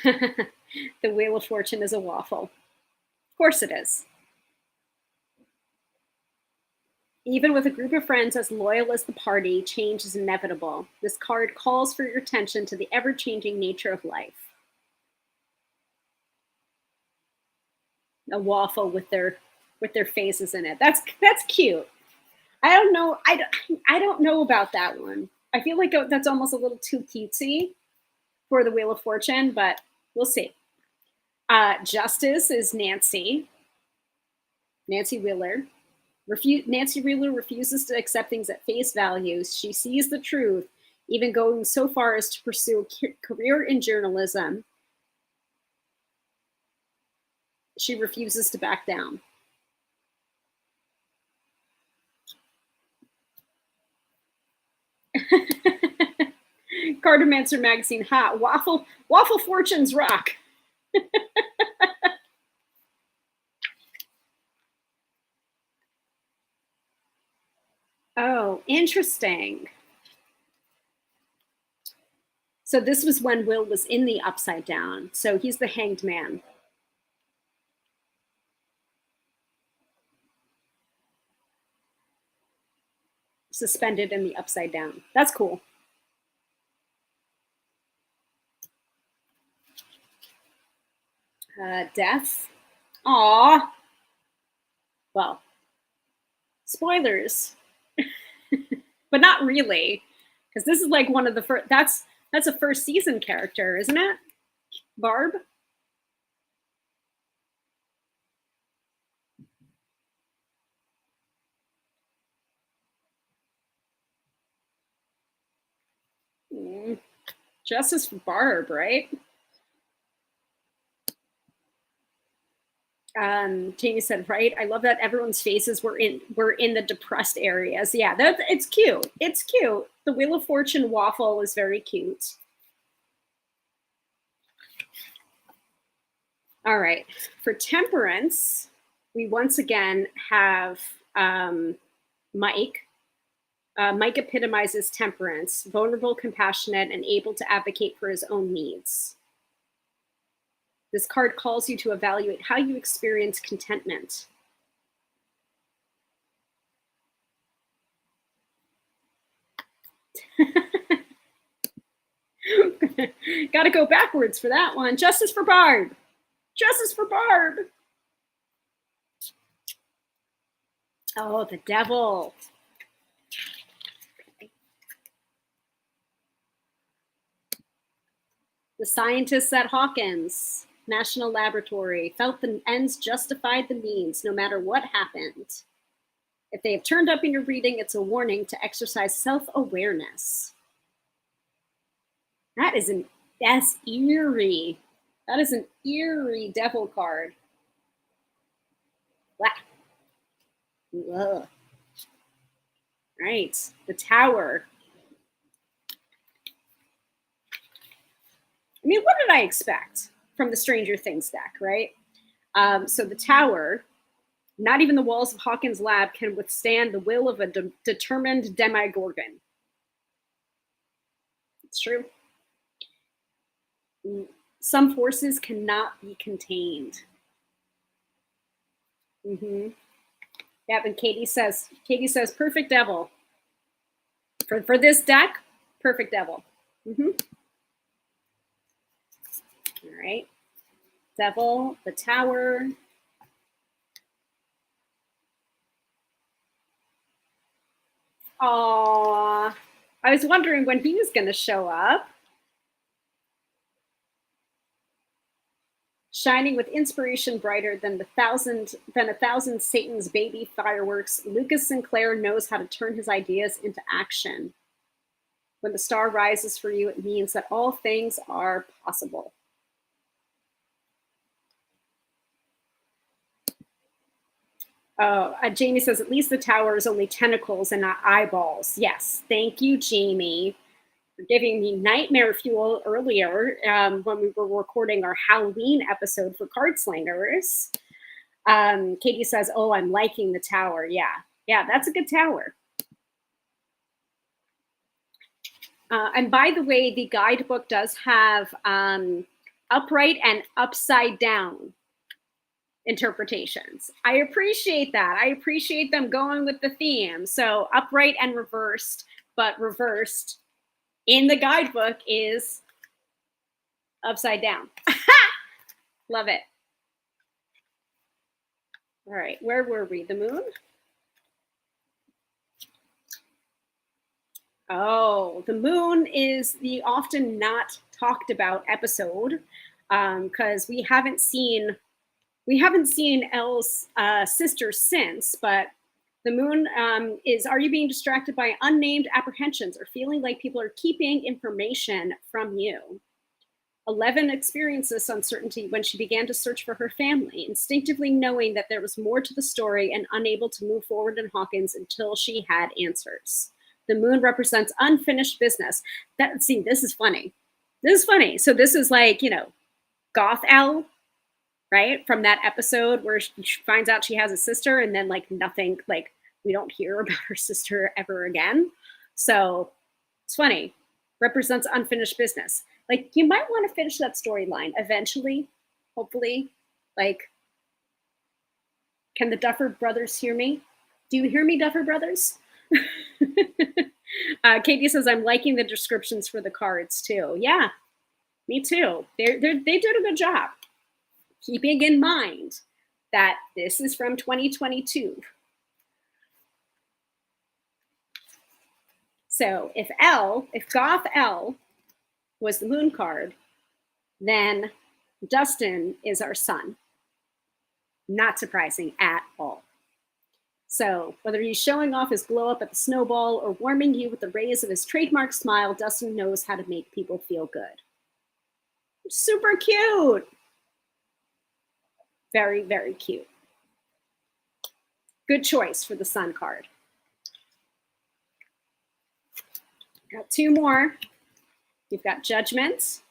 The Wheel of Fortune is a waffle. Of course it is. Even with a group of friends as loyal as the party, change is inevitable. This card calls for your attention to the ever-changing nature of life. A waffle with their faces in it. That's cute. I don't know. I don't know about that one. I feel like that's almost a little too cutesy for the Wheel of Fortune, but we'll see. Justice is Nancy. Nancy Wheeler. Nancy Wheeler refuses to accept things at face value. She sees the truth, even going so far as to pursue a career in journalism. She refuses to back down. Cartomancer magazine, hot waffle fortunes rock. Oh, interesting. So this was when Will was in the upside down. So he's the hanged man. Suspended in the upside down. That's cool. Death. Aw. Well, spoilers, but not really, because this is like one of the first. That's a first season character, isn't it? Barb. Mm, Justice for Barb, right? Jamie said, right. I love that everyone's faces were in the depressed areas. Yeah, it's cute. It's cute. The Wheel of Fortune waffle is very cute. All right. For Temperance, we once again have Mike. Mike epitomizes temperance, vulnerable, compassionate, and able to advocate for his own needs. This card calls you to evaluate how you experience contentment. Got to go backwards for that one. Justice for Barb. Justice for Barb. Oh, the devil. The scientists at Hawkins National Laboratory felt the ends justified the means, no matter what happened. If they have turned up in your reading, it's a warning to exercise self-awareness. That's eerie. That is an eerie devil card. Ugh. Right, the Tower. I mean, what did I expect from the Stranger Things deck, right? So the Tower, not even the walls of Hawkins' lab can withstand the will of a determined demigorgon. It's true. Some forces cannot be contained. Mm-hmm. Yep, and Katie says, perfect devil. For this deck, perfect devil. Mm-hmm. All right. Devil, the Tower. Aww. I was wondering when he was going to show up. Shining with inspiration brighter than a thousand Satan's baby fireworks, Lucas Sinclair knows how to turn his ideas into action. When the star rises for you, it means that all things are possible. Jamie says, at least the Tower is only tentacles and not eyeballs. Yes, thank you, Jamie, for giving me nightmare fuel earlier when we were recording our Halloween episode for Card Slingers. Katie says, oh, I'm liking the Tower. Yeah, that's a good Tower. And by the way, the guidebook does have upright and upside down interpretations. I appreciate that. I appreciate them going with the theme. So upright and reversed, but reversed in the guidebook is upside down. Love it. All right, where were we? The moon? Oh, the moon is the often not talked about episode because we haven't seen Elle's sister since, but the moon is, are you being distracted by unnamed apprehensions or feeling like people are keeping information from you? 11 experienced this uncertainty when she began to search for her family, instinctively knowing that there was more to the story and unable to move forward in Hawkins until she had answers. The moon represents unfinished business. This is funny. So this is like, Goth Elle, right? From that episode where she finds out she has a sister and then like nothing, like we don't hear about her sister ever again. So it's funny. Represents unfinished business. Like you might want to finish that storyline eventually, hopefully. Like, can the Duffer Brothers hear me? Do you hear me, Duffer Brothers? Katie says, I'm liking the descriptions for the cards too. Yeah, me too. They did a good job. Keeping in mind that this is from 2022. So if Goth Elle was the moon card, then Dustin is our sun. Not surprising at all. So whether he's showing off his glow up at the snowball or warming you with the rays of his trademark smile, Dustin knows how to make people feel good. Super cute. Very, very cute. Good choice for the sun card. Got two more. You've got Judgment.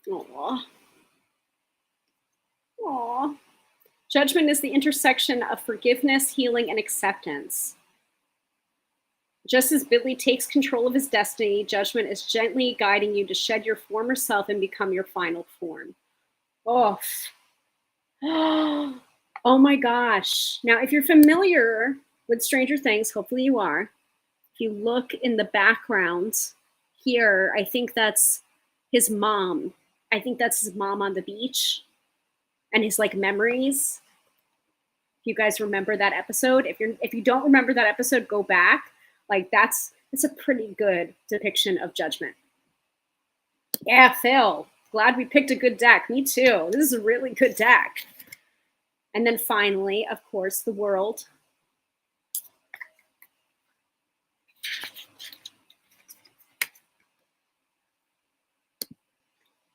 Aww. Aw. Judgment is the intersection of forgiveness, healing, and acceptance. Just as Billy takes control of his destiny, judgment is gently guiding you to shed your former self and become your final form. Oh, oh my gosh. Now, if you're familiar with Stranger Things, hopefully you are, if you look in the background here, I think that's his mom. I think that's his mom on the beach and his like memories. If you guys remember that episode, if you don't remember that episode, go back. Like it's a pretty good depiction of judgment. Yeah, Phil. Glad we picked a good deck. Me too. This is a really good deck. And then finally, of course, the world.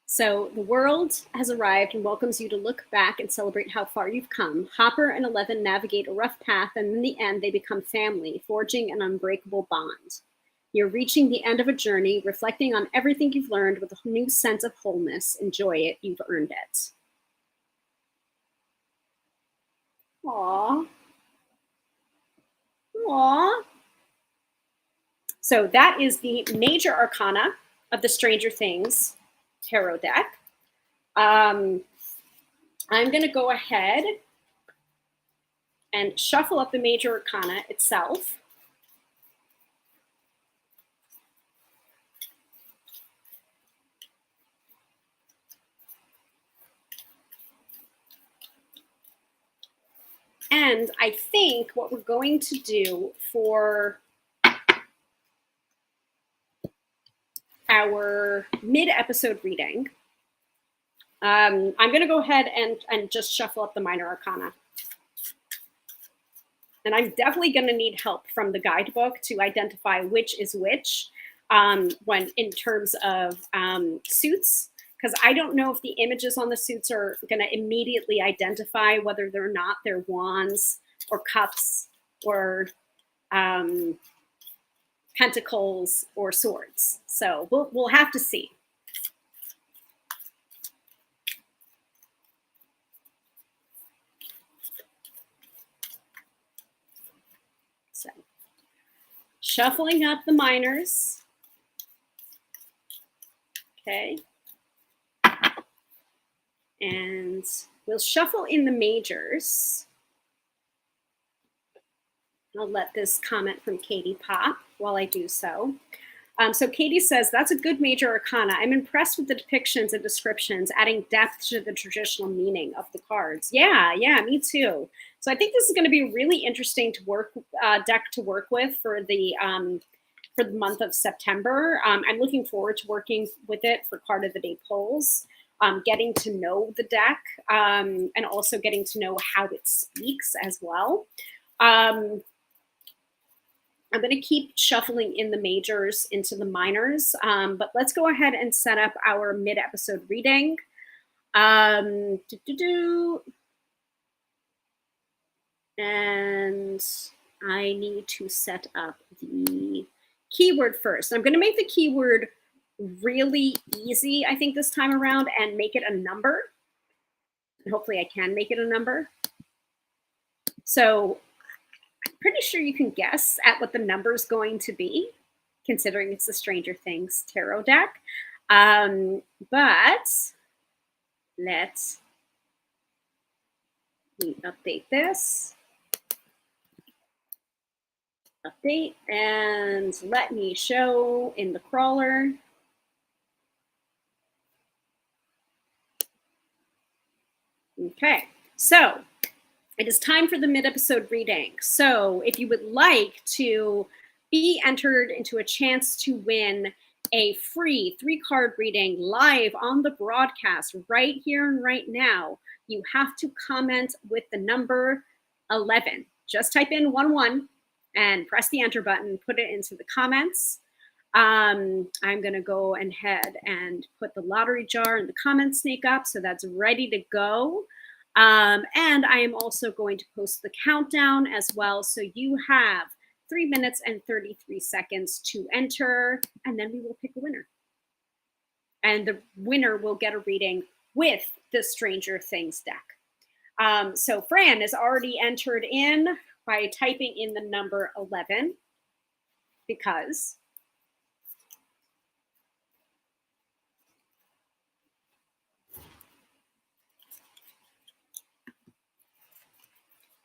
So the world has arrived and welcomes you to look back and celebrate how far you've come. Hopper and Eleven navigate a rough path, and in the end, they become family, forging an unbreakable bond. You're reaching the end of a journey, reflecting on everything you've learned with a new sense of wholeness. Enjoy it. You've earned it. Aww. Aww. So that is the major arcana of the Stranger Things tarot deck. I'm going to go ahead and shuffle up the major arcana itself. And I think what we're going to do for our mid-episode reading, I'm going to go ahead and just shuffle up the minor arcana. And I'm definitely going to need help from the guidebook to identify which is which when in terms of suits, because I don't know if the images on the suits are going to immediately identify whether they're not they're wands or cups or pentacles or swords. So we'll have to see. So shuffling up the minors. Okay. And we'll shuffle in the majors. I'll let this comment from Katie pop while I do so. So Katie says, that's a good major arcana. I'm impressed with the depictions and descriptions, adding depth to the traditional meaning of the cards. Yeah, me too. So I think this is going to be really interesting to work deck to work with for the month of September. I'm looking forward to working with it for card of the day polls, getting to know the deck, and also getting to know how it speaks as well. I'm going to keep shuffling in the majors into the minors, but let's go ahead and set up our mid-episode reading. And I need to set up the keyword first. I'm going to make the keyword really easy, I think, this time around and make it a number. And hopefully I can make it a number. So I'm pretty sure you can guess at what the number is going to be, considering it's the Stranger Things tarot deck. But let me update this. Update, and let me show in the crawler. Okay, so it is time for the mid-episode reading. So if you would like to be entered into a chance to win a free 3-card reading live on the broadcast right here and right now, you have to comment with the number 11. Just type in 11 and press the enter button, put it into the comments. I'm going to go ahead and put the lottery jar and the comment snake up, so that's ready to go. And I am also going to post the countdown as well, so you have 3 minutes and 33 seconds to enter, and then we will pick a winner. And the winner will get a reading with the Stranger Things deck. So Fran is already entered in by typing in the number 11 because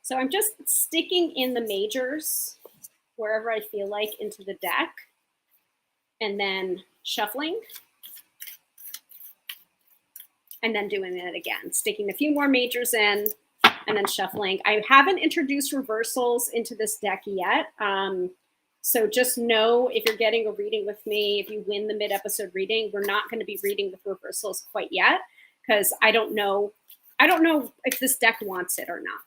so I'm just sticking in the majors wherever I feel like into the deck and then shuffling and then doing it again, sticking a few more majors in and then shuffling. I haven't introduced reversals into this deck yet. So just know if you're getting a reading with me, if you win the mid-episode reading, we're not going to be reading with reversals quite yet because I don't know if this deck wants it or not.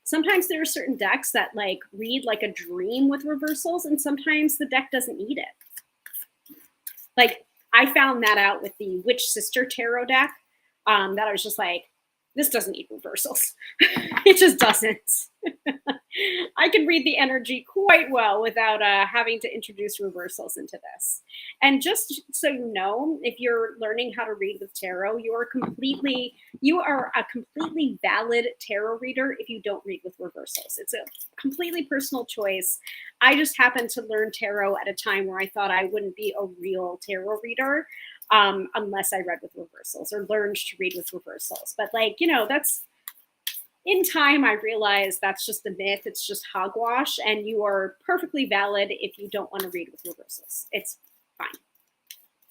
Sometimes there are certain decks that like read like a dream with reversals, and sometimes the deck doesn't need it. Like I found that out with the Witch Sister Tarot deck, that I was just like, this doesn't need reversals. It just doesn't. I can read the energy quite well without having to introduce reversals into this. And just so you know, if you're learning how to read with tarot, you are a completely valid tarot reader if you don't read with reversals. It's a completely personal choice. I just happened to learn tarot at a time where I thought I wouldn't be a real tarot reader unless I read with reversals or learned to read with reversals. But like, that's in time, I realized that's just a myth. It's just hogwash, and you are perfectly valid if you don't want to read with reversals. It's fine.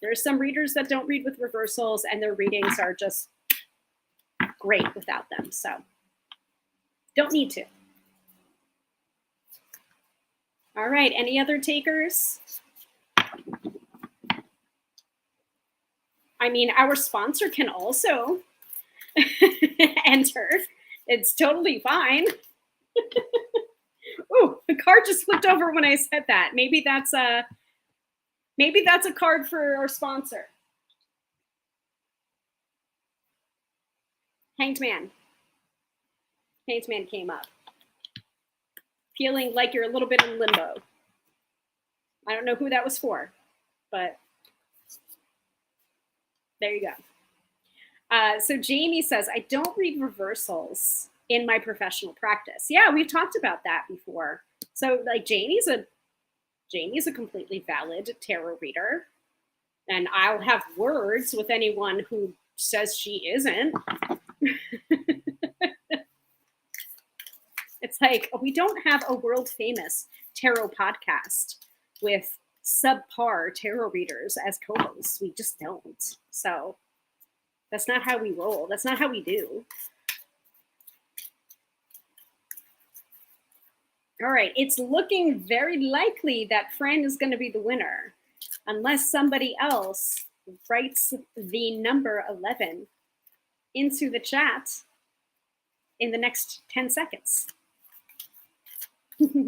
There are some readers that don't read with reversals, and their readings are just great without them. So don't need to. All right. Any other takers? I mean, our sponsor can also enter. It's totally fine. Ooh, the card just flipped over when I said that. Maybe that's a card for our sponsor. Hanged Man. Hanged Man came up. Feeling like you're a little bit in limbo. I don't know who that was for, but there you go. So Jamie says, I don't read reversals in my professional practice. Yeah, we've talked about that before. So like Jamie's a completely valid tarot reader. And I'll have words with anyone who says she isn't. It's like, we don't have a world famous tarot podcast with subpar tarot readers as co-hosts. We just don't. So that's not how we roll. That's not how we do. All right. It's looking very likely that Fran is going to be the winner, unless somebody else writes the number 11 into the chat in the next 10 seconds.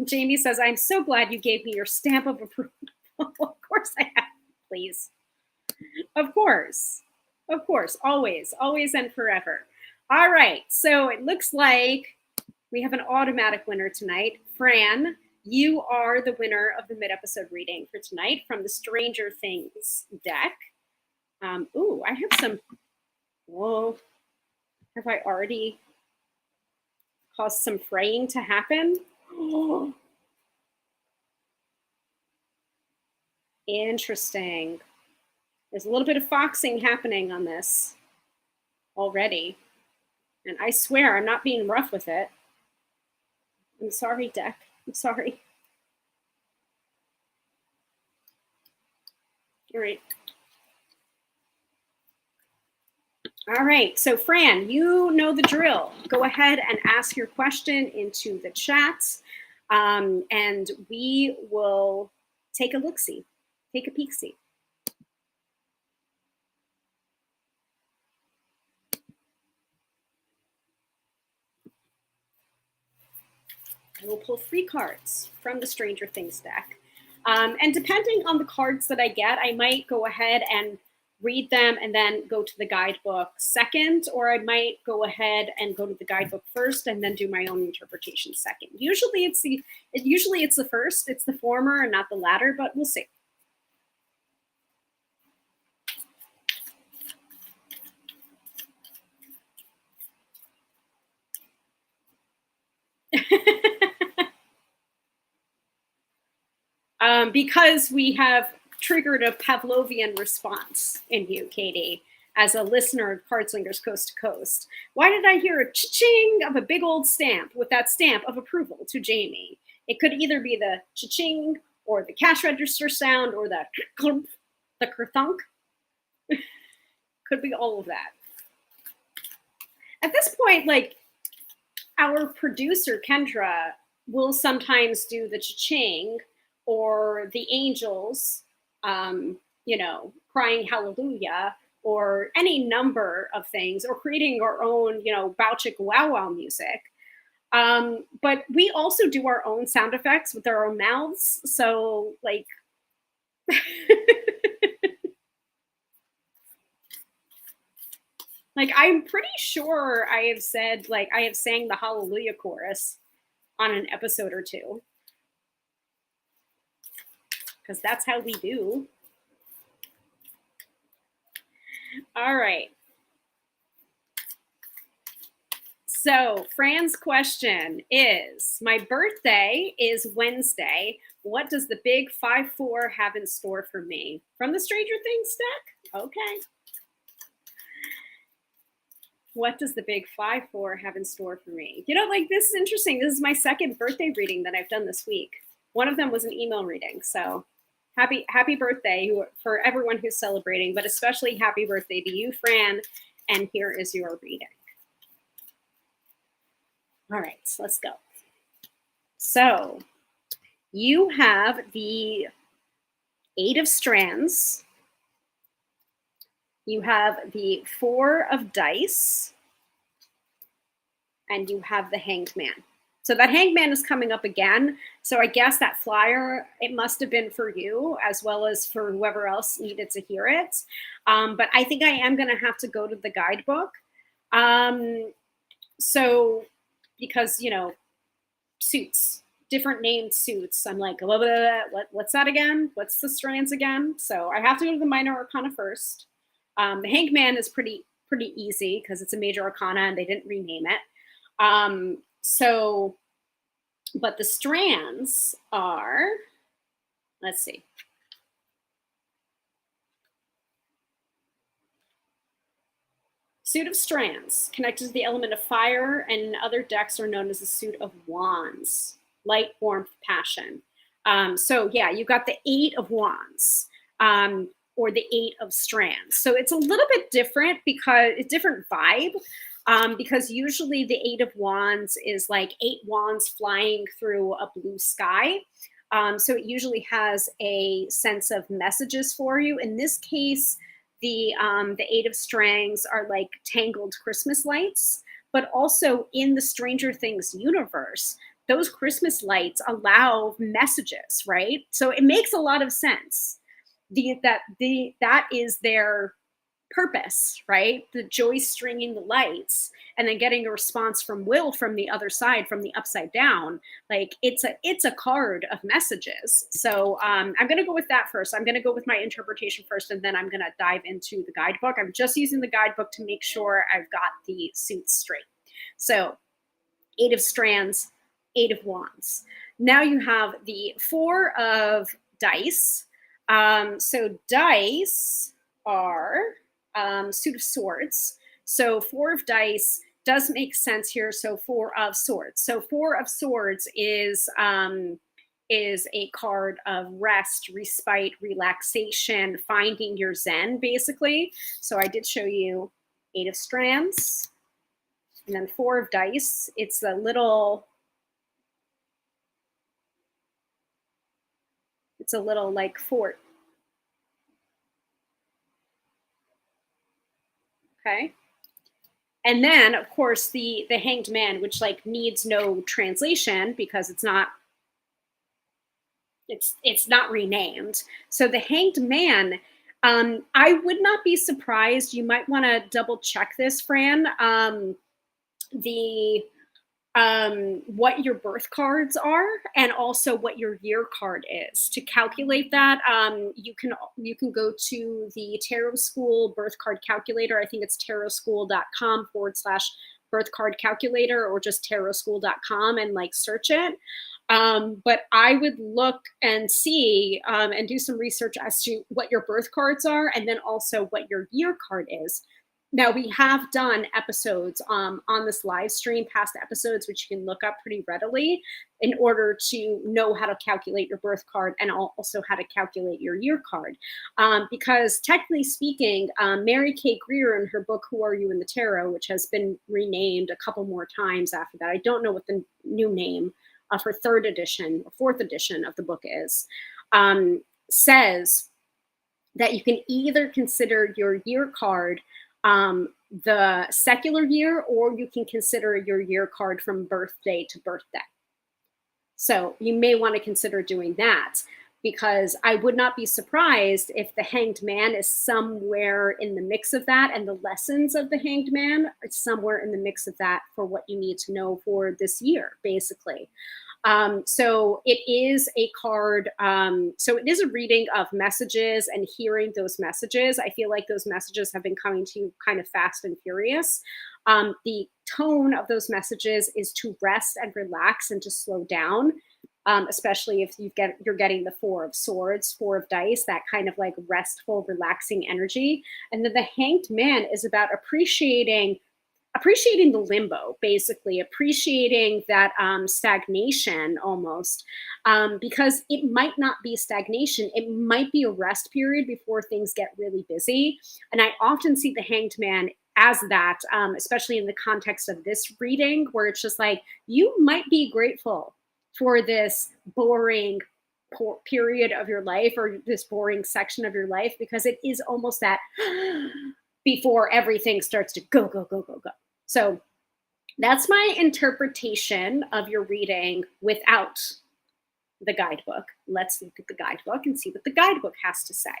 Jamie says, I'm so glad you gave me your stamp of approval. Of course I have, please. Of course. Of course. Always, always and forever. All right. So it looks like we have an automatic winner tonight. Fran, you are the winner of the mid-episode reading for tonight from the Stranger Things deck. Ooh, I have some. Whoa. Have I already caused some fraying to happen? Oh. Interesting. There's a little bit of foxing happening on this already. And I swear I'm not being rough with it. I'm sorry, deck. I'm sorry. All right. All right. So, Fran, you know the drill. Go ahead and ask your question into the chat. And we will take a look-see. Take a peek-see. I will pull 3 cards from the Stranger Things deck. And depending on the cards that I get, I might go ahead and read them and then go to the guidebook second, or I might go ahead and go to the guidebook first and then do my own interpretation second. Usually it's the first, it's the former and not the latter, but we'll see. Because we have triggered a Pavlovian response in you, Katie, as a listener of Cardslingers Coast to Coast. Why did I hear a cha-ching of a big old stamp with that stamp of approval to Jamie? It could either be the cha-ching or the cash register sound or the clump, the kerthunk. Could be all of that. At this point, like, our producer, Kendra, will sometimes do the cha-ching or the angels, crying hallelujah, or any number of things, or creating our own, Bouchick wow wow music. But we also do our own sound effects with our own mouths. So, like, like, I'm pretty sure I have said, like, I have sang the hallelujah chorus on an episode or two, because that's how we do. All right. So, Fran's question is, my birthday is Wednesday. What does the big 5-4 have in store for me? From the Stranger Things deck? Okay. What does the big 5-4 have in store for me? Like, this is interesting. This is my second birthday reading that I've done this week. One of them was an email reading. So happy birthday for everyone who's celebrating, but especially happy birthday to you, Fran. And here is your reading. All right, so let's go. So you have the 8 of Strands. You have the 4 of Dice. And you have the Hanged Man. So that Hanged Man is coming up again. So I guess that flyer, it must have been for you as well as for whoever else needed to hear it. But I think I am going to have to go to the guidebook. So because, suits, different named suits. I'm like, blah, blah, blah, what's that again? What's the strands again? So I have to go to the minor arcana first. The Hanged Man is pretty easy because it's a major arcana and they didn't rename it. But the strands are, let's see. Suit of Strands, connected to the element of fire, and in other decks are known as a suit of wands, light, warmth, passion. So yeah, you've got the 8 of wands, or the 8 of strands. So it's a little bit different because it's different vibe. Because usually the 8 of wands is like 8 wands flying through a blue sky. So it usually has a sense of messages for you. In this case, the 8 of strands are like tangled Christmas lights, but also in the Stranger Things universe, those Christmas lights allow messages, right? So it makes a lot of sense. That is their purpose, right? The joy stringing the lights and then getting a response from Will from the other side, from the upside down. Like, it's a card of messages. So I'm going to go with that first. I'm going to go with my interpretation first, and then I'm going to dive into the guidebook. I'm just using the guidebook to make sure I've got the suits straight. So 8 of strands, 8 of wands. Now you have the 4 of dice. So dice are suit of swords. So 4 of dice does make sense here. So 4 of swords. So 4 of swords is a card of rest, respite, relaxation, finding your zen, basically. So I did show you 8 of strands, and then 4 of dice. It's a little like fort. Okay. And then, of course, the Hanged Man, which like needs no translation because it's not renamed. So the Hanged Man, I would not be surprised. You might want to double check this, Fran. What your birth cards are, and also what your year card is. To calculate that, you can go to the Tarot School birth card calculator. I think it's tarotschool.com/birth card calculator, or just tarotschool.com and like search it. But I would look and see and do some research as to what your birth cards are and then also what your year card is. Now, we have done episodes on this live stream, past episodes, which you can look up pretty readily in order to know how to calculate your birth card and also how to calculate your year card. Because technically speaking, Mary Kay Greer in her book, Who Are You in the Tarot, which has been renamed a couple more times after that. I don't know what the new name of her third edition or fourth edition of the book is, says that you can either consider your year card the secular year, or you can consider your year card from birthday to birthday. So you may want to consider doing that, because I would not be surprised if the Hanged Man is somewhere in the mix of that, and the lessons of the Hanged Man are somewhere in the mix of that for what you need to know for this year, basically. So it is a card. So it is a reading of messages and hearing those messages. I feel like those messages have been coming to you kind of fast and furious. The tone of those messages is to rest and relax and to slow down, especially if you're getting the Four of Swords, Four of Dice, that kind of like restful, relaxing energy. And then the Hanged Man is about appreciating the limbo, basically appreciating that stagnation almost, because it might not be stagnation. It might be a rest period before things get really busy. And I often see the Hanged Man as that, especially in the context of this reading, where it's just like, you might be grateful for this boring period of your life, or this boring section of your life, because it is almost that before everything starts to go, go, go, go, go. So that's my interpretation of your reading without the guidebook. Let's look at the guidebook and see what the guidebook has to say.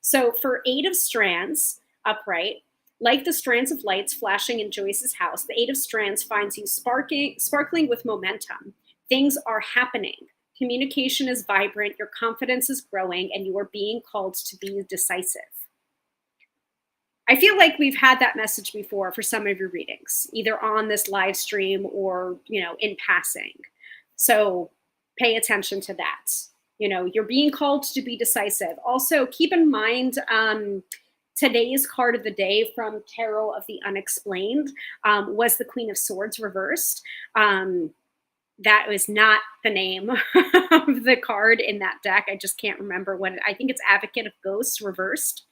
So for Eight of Strands, upright, like the strands of lights flashing in Joyce's house, the Eight of Strands finds you sparkling with momentum. Things are happening. Communication is vibrant, your confidence is growing, and you are being called to be decisive. I feel like we've had that message before for some of your readings, either on this live stream or, in passing. So pay attention to that. You're being called to be decisive. Also, keep in mind, today's card of the day from Tarot of the Unexplained was the Queen of Swords reversed. That was not the name of the card in that deck. I just can't remember what I think it's Advocate of Ghosts reversed.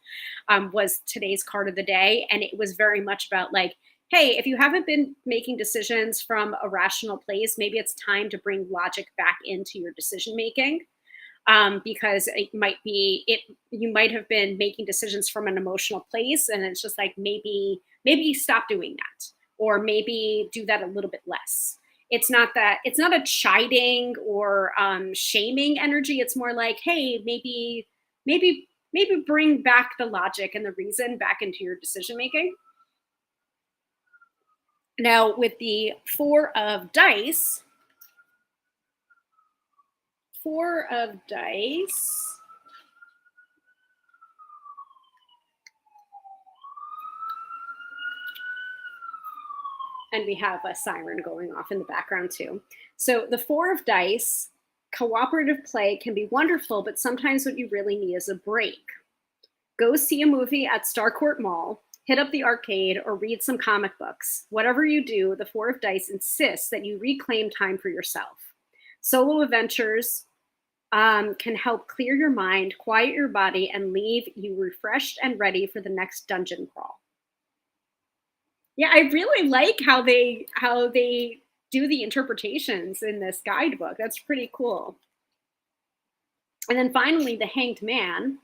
Was today's card of the day. And it was very much about like, hey, if you haven't been making decisions from a rational place, maybe it's time to bring logic back into your decision making. Because you might have been making decisions from an emotional place, and it's just like, maybe stop doing that, or maybe do that a little bit less. It's not a chiding or shaming energy. It's more like, hey, maybe bring back the logic and the reason back into your decision making. Now, with the Four of Dice, and we have a siren going off in the background too. So the Four of Dice, cooperative play can be wonderful, but sometimes what you really need is a break. Go see a movie at Starcourt Mall, hit up the arcade, or read some comic books. Whatever you do, the Four of Dice insists that you reclaim time for yourself. Solo adventures can help clear your mind, quiet your body, and leave you refreshed and ready for the next dungeon crawl. Yeah, I really like how they do the interpretations in this guidebook. That's pretty cool. And then finally, the Hanged Man.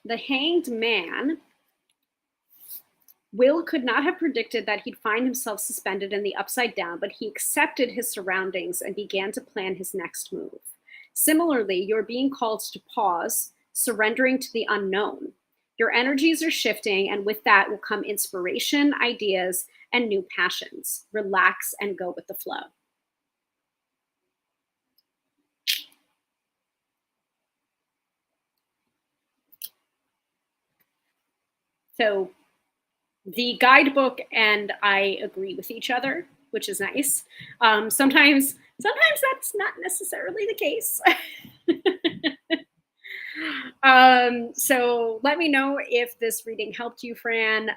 The Hanged Man. Will could not have predicted that he'd find himself suspended in the upside down, but he accepted his surroundings and began to plan his next move. Similarly, you're being called to pause, surrendering to the unknown. Your energies are shifting, and with that will come inspiration, ideas, and new passions. Relax and go with the flow. So the guidebook and I agree with each other, which is nice. Sometimes that's not necessarily the case. So let me know if this reading helped you, Fran.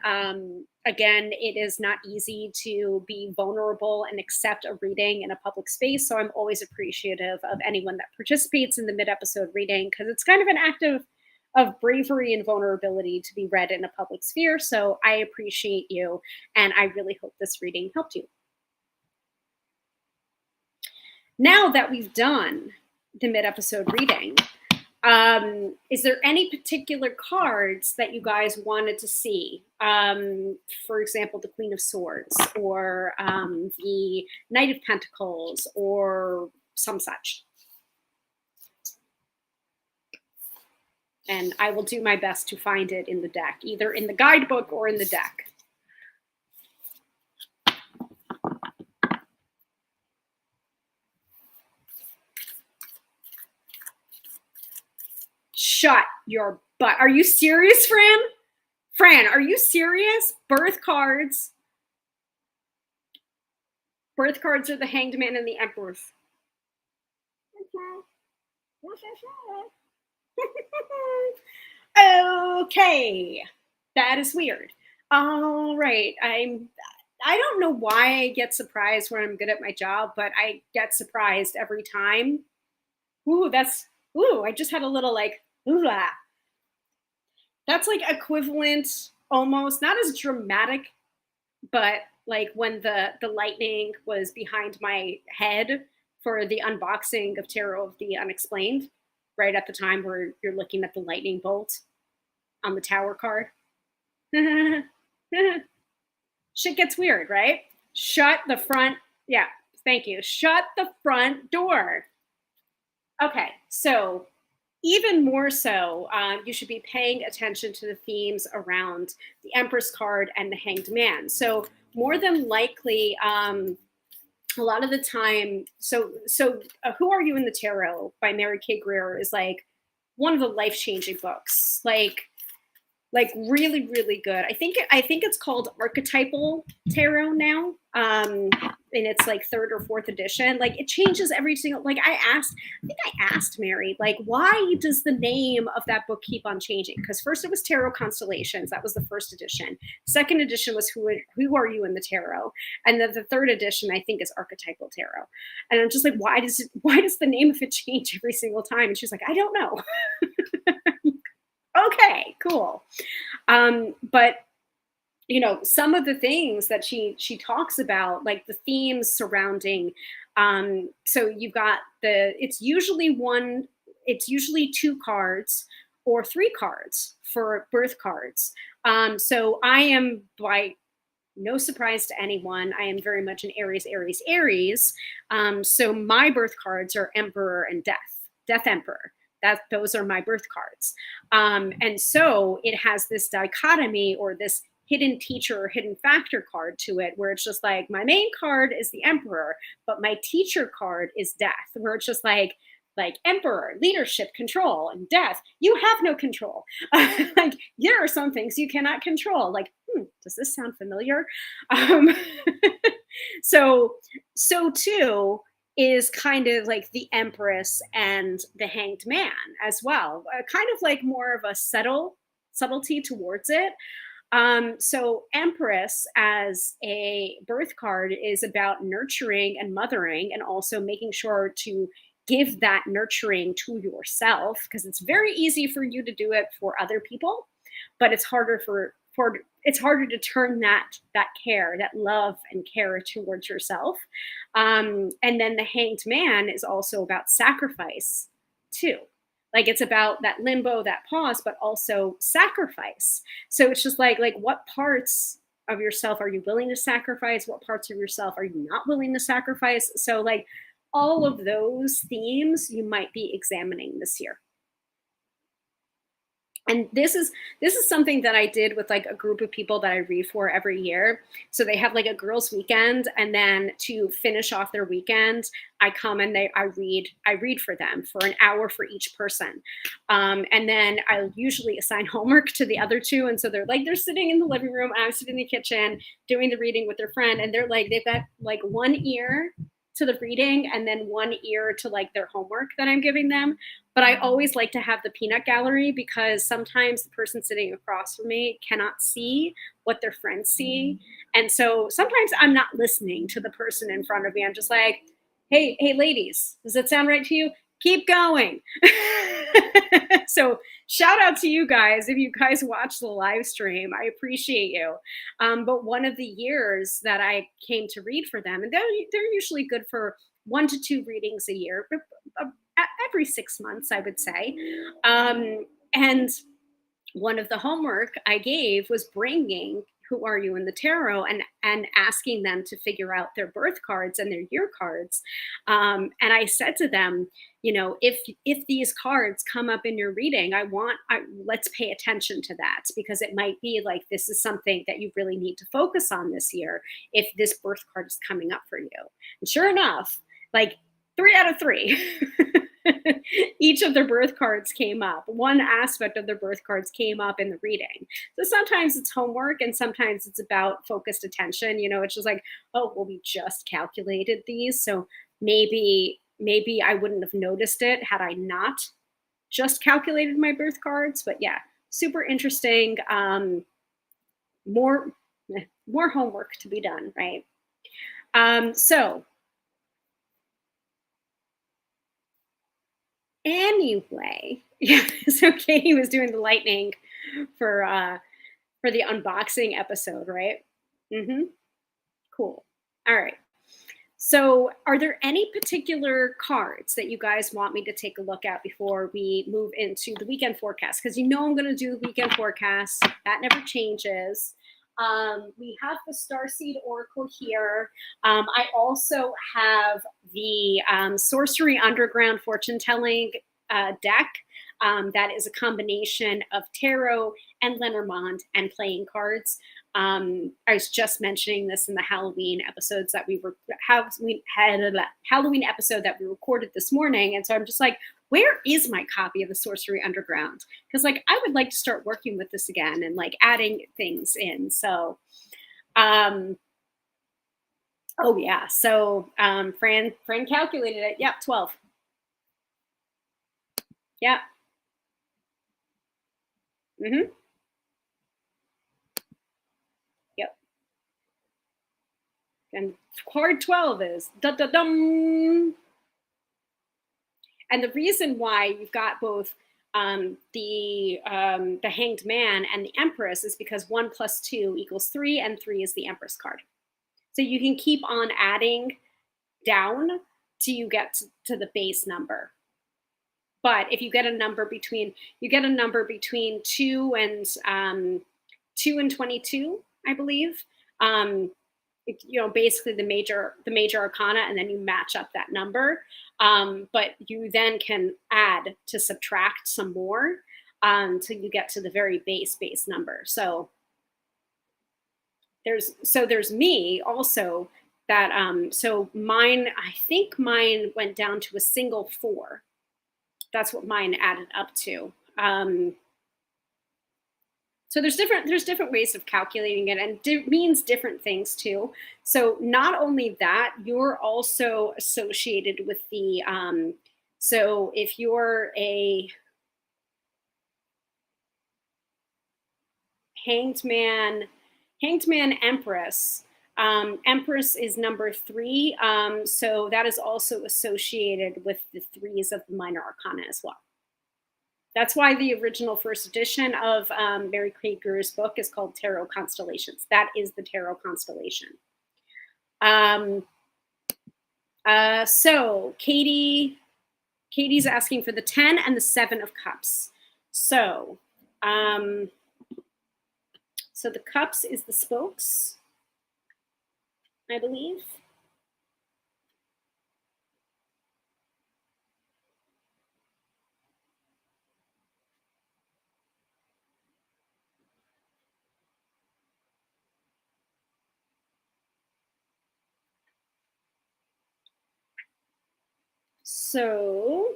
Again, it is not easy to be vulnerable and accept a reading in a public space. So I'm always appreciative of anyone that participates in the mid episode reading because it's kind of an act of bravery and vulnerability to be read in a public sphere. So I appreciate you. And I really hope this reading helped you. Now that we've done the mid episode reading, is there any particular cards that you guys wanted to see? For example, the Queen of Swords or the Knight of Pentacles or some such. And I will do my best to find it in the deck, either in the guidebook or in the deck. Shut your butt. Are you serious, Fran? Fran, are you serious? Birth cards. Birth cards are the Hanged Man and the Empress. Okay. That is weird. All right. I don't know why I get surprised when I'm good at my job, but I get surprised every time. Ooh, I just had a little like, ooh, ah. That's like equivalent almost, not as dramatic, but like when the lightning was behind my head for the unboxing of Tarot of the Unexplained, right at the time where you're looking at the lightning bolt on the Tower card. Shit gets weird, right? Shut the front. Yeah, thank you. Shut the front door. Okay, so even more so, you should be paying attention to the themes around the Empress card and the Hanged Man. So more than likely, a lot of the time, Who Are You in the Tarot by Mary K. Greer is like one of the life-changing books. Like really, really good. I think it's called Archetypal Tarot now. And it's like third or fourth edition. Like it changes every single, like I think I asked Mary, like, why does the name of that book keep on changing? Because first it was Tarot Constellations. That was the first edition. Second edition was Who Are You in the Tarot? And then the third edition, I think, is Archetypal Tarot. And I'm just like, why does the name of it change every single time? And she's like, I don't know. Okay, cool. But some of the things that she talks about, like the themes surrounding, so you've got it's usually two cards or three cards for birth cards. So I am, by no surprise to anyone, I am very much an Aries, Aries, Aries. So my birth cards are Emperor and Death Emperor. Those are my birth cards. And so it has this dichotomy or this hidden teacher or hidden factor card to it, where it's just like my main card is the Emperor, but my teacher card is Death, where it's just like Emperor, leadership, control, and Death, you have no control. Like there are some things you cannot control. Like, does this sound familiar? So too is kind of like the Empress and the Hanged Man as well, kind of like more of a subtlety towards it. So Empress as a birth card is about nurturing and mothering, and also making sure to give that nurturing to yourself, because it's very easy for you to do it for other people, but it's harder it's harder to turn that care, that love and care towards yourself. And then the Hanged Man is also about sacrifice too. Like it's about that limbo, that pause, but also sacrifice. So it's just like what parts of yourself are you willing to sacrifice? What parts of yourself are you not willing to sacrifice? So like all of those themes you might be examining this year. And this is something that I did with like a group of people that I read for every year. So they have like a girls' weekend, and then to finish off their weekend, I come and I read for them for an hour for each person, and then I'll usually assign homework to the other two, and so they're sitting in the living room, I'm sitting in the kitchen doing the reading with their friend, and they've got like one ear to the reading and then one ear to like their homework that I'm giving them. But I always like to have the peanut gallery because sometimes the person sitting across from me cannot see what their friends see. And so sometimes I'm not listening to the person in front of me. I'm just like, hey, ladies, does that sound right to you? Keep going. So shout out to you guys if you guys watch the live stream. I appreciate you. But one of the years that I came to read for them, and they're usually good for 1 to 2 readings a year, every 6 months, I would say. And one of the homework I gave was bringing Who Are You in the Tarot, and asking them to figure out their birth cards and their year cards. And I said to them, if these cards come up in your reading, let's pay attention to that, because it might be like this is something that you really need to focus on this year if this birth card is coming up for you. And sure enough, like 3 out of 3. Each of their birth cards came up. One aspect of their birth cards came up in the reading. So sometimes it's homework and sometimes it's about focused attention. It's just like, oh, well, we just calculated these. So maybe I wouldn't have noticed it had I not just calculated my birth cards. But yeah, super interesting. More more homework to be done, right? So anyway, yeah, so Katie was doing the lightning for the unboxing episode, right? Mm-hmm. Cool. All right. So, are there any particular cards that you guys want me to take a look at before we move into the weekend forecast? Because I'm going to do the weekend forecast. That never changes. We have the Starseed Oracle here. I also have the Sorcery Underground fortune telling deck. That is a combination of tarot and Lenormand and playing cards. I was just mentioning this in the Halloween episodes that we had a Halloween episode that we recorded this morning, and so I'm just like, where is my copy of the Sorcery Underground? Because like I would like to start working with this again and like adding things in. So, oh yeah. So Fran calculated it. Yep, 12. Yeah. Mm-hmm. Yep. And card 12 is da da dum. And the reason why you've got both the Hanged Man and the Empress is because 1 + 2 = 3, and 3 is the Empress card. So you can keep on adding down till you get to the base number. But if you get a number between 2 and 22, I believe. Basically the major arcana, and then you match up that number. But you then can add to subtract some more until you get to the very base number. So there's me also that so mine, I think mine went down to a single 4. That's what mine added up to. So there's different ways of calculating it, and it means different things too. So not only that, you're also associated with the so if you're a hanged man, Empress. Empress is number 3. So that is also associated with the 3s of the minor arcana as well. That's why the original first edition of Mary Kay Guru's book is called Tarot Constellations. That is the tarot constellation. So Katie's asking for the 10 and the 7 of Cups. So the Cups is the spokes, I believe. So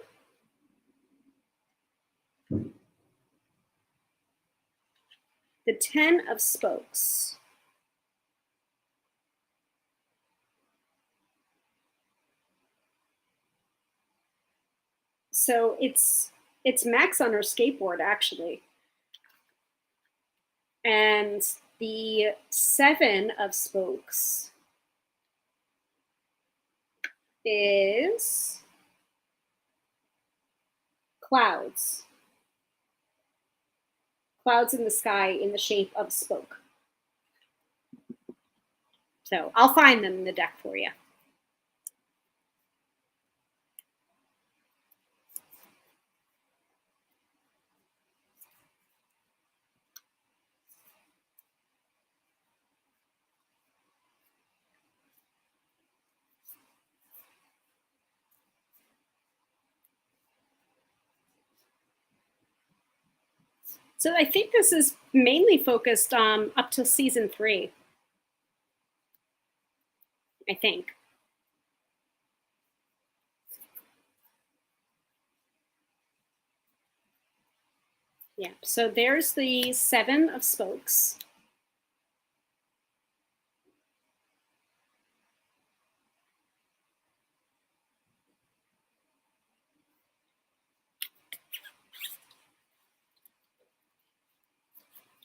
the 10 of spokes. So it's Max on her skateboard, actually. And the 7 of spokes is clouds. Clouds in the sky in the shape of spoke. So I'll find them in the deck for you. So I think this is mainly focused on up till season 3. I think. Yeah, so there's the 7 of spokes.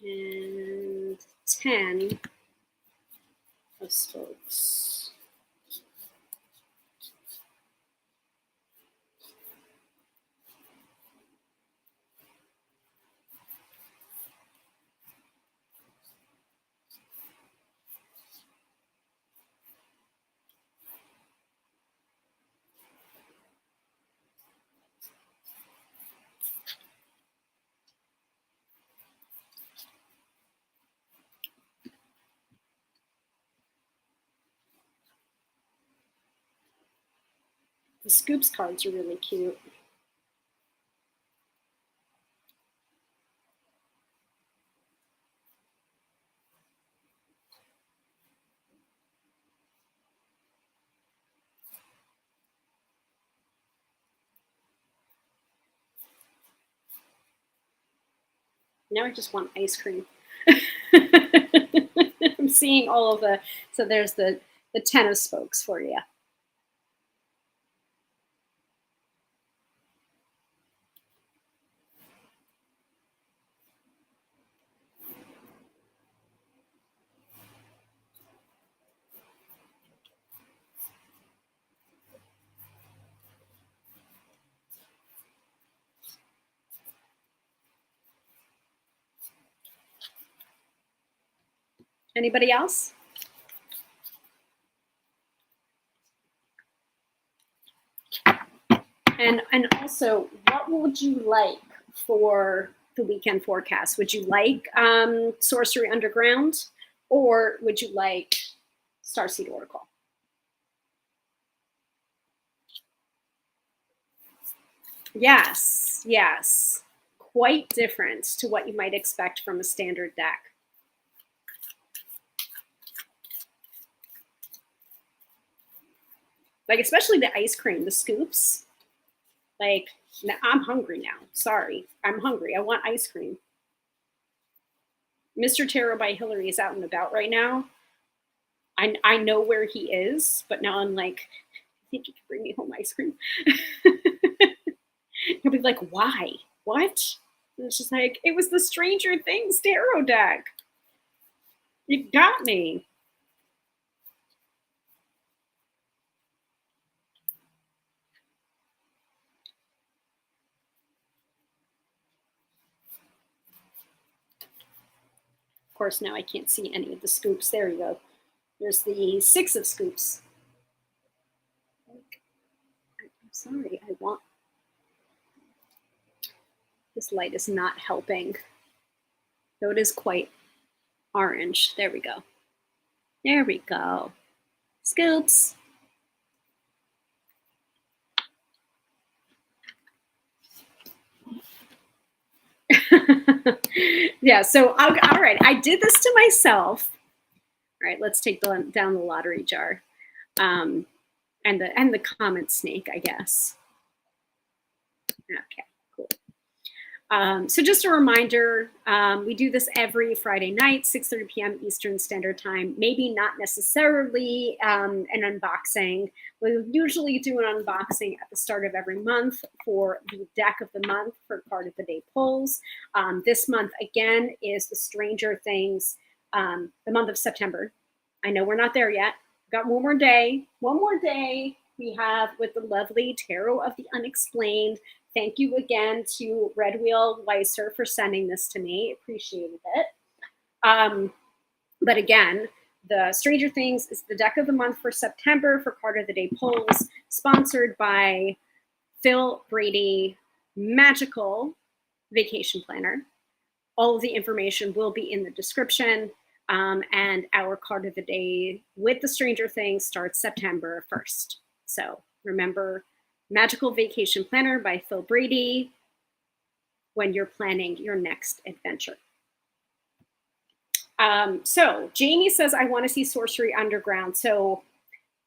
And 10 of spokes. The scoops cards are really cute. Now I just want ice cream. I'm seeing all of the, so there's the 10 of spokes for you. Anybody else? And also, what would you like for the weekend forecast? Would you like Sorcery Underground, or would you like Starseed Oracle? Yes, yes. Quite different to what you might expect from a standard deck. Like, especially the ice cream, the scoops. Like, I'm hungry now. Sorry, I'm hungry. I want ice cream. Mr. Tarot by Hilary is out and about right now. I know where he is, but now I'm like, I think he can bring me home ice cream. He'll be like, why? What? And it's just like, it was the Stranger Things tarot deck. You got me. Of course, now I can't see any of the scoops. There you go. There's the 6 of scoops. I'm sorry, I want. This light is not helping. Though it is quite orange. There we go. There we go. Scoops. Yeah, so all right, I did this to myself. All right, let's take down the lottery jar. And the comment snake, I guess. Okay, cool. So just a reminder, we do this every Friday night, 6:30 p.m. Eastern Standard Time. Maybe not necessarily an unboxing. We usually do an unboxing at the start of every month for the deck of the month for card of the day pulls. This month, again, is the Stranger Things, the month of September. I know we're not there yet. Got one more day. One more day. We have with the lovely Tarot of the Unexplained. Thank you again to Red Wheel Weiser for sending this to me. Appreciated it. But again, the Stranger Things is the deck of the month for September for card of the day polls, sponsored by Phil Brady Magical Vacation Planner. All of the information will be in the description. And our card of the day with the Stranger Things starts September 1st. So remember, Magical Vacation Planner by Phil Brady when you're planning your next adventure. So Jamie says, I want to see Sorcery Underground. So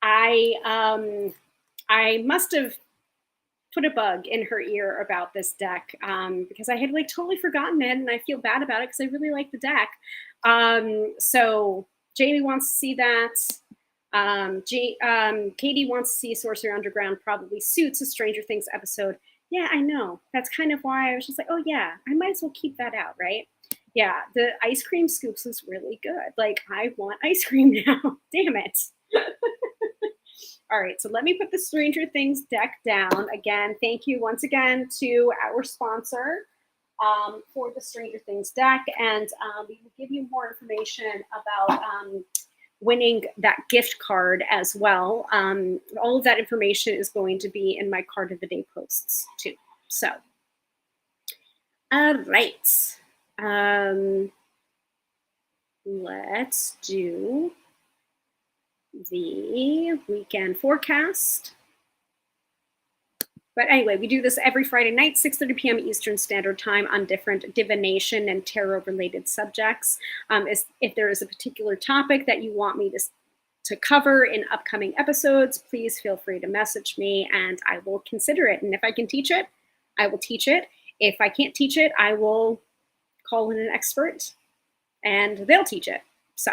I must have put a bug in her ear about this deck because I had like totally forgotten it, and I feel bad about it because I really like the deck. So Jamie wants to see that. Katie wants to see Sorcery Underground. Probably suits a Stranger Things episode. Yeah, I know. That's kind of why I was just like, oh yeah, I might as well keep that out, right? Yeah, the ice cream scoops is really good. Like, I want ice cream now. Damn it. All right, so let me put the Stranger Things deck down. Again, thank you once again to our sponsor for the Stranger Things deck. And we will give you more information about winning that gift card as well. All of that information is going to be in my card of the day posts too. So, all right. Let's do the weekend forecast. But anyway, we do this every Friday night, 6:30 p.m. Eastern Standard Time on different divination and tarot-related subjects. If there is a particular topic that you want me to cover in upcoming episodes, please feel free to message me and I will consider it. And if I can teach it, I will teach it. If I can't teach it, I will call in an expert and they'll teach it. So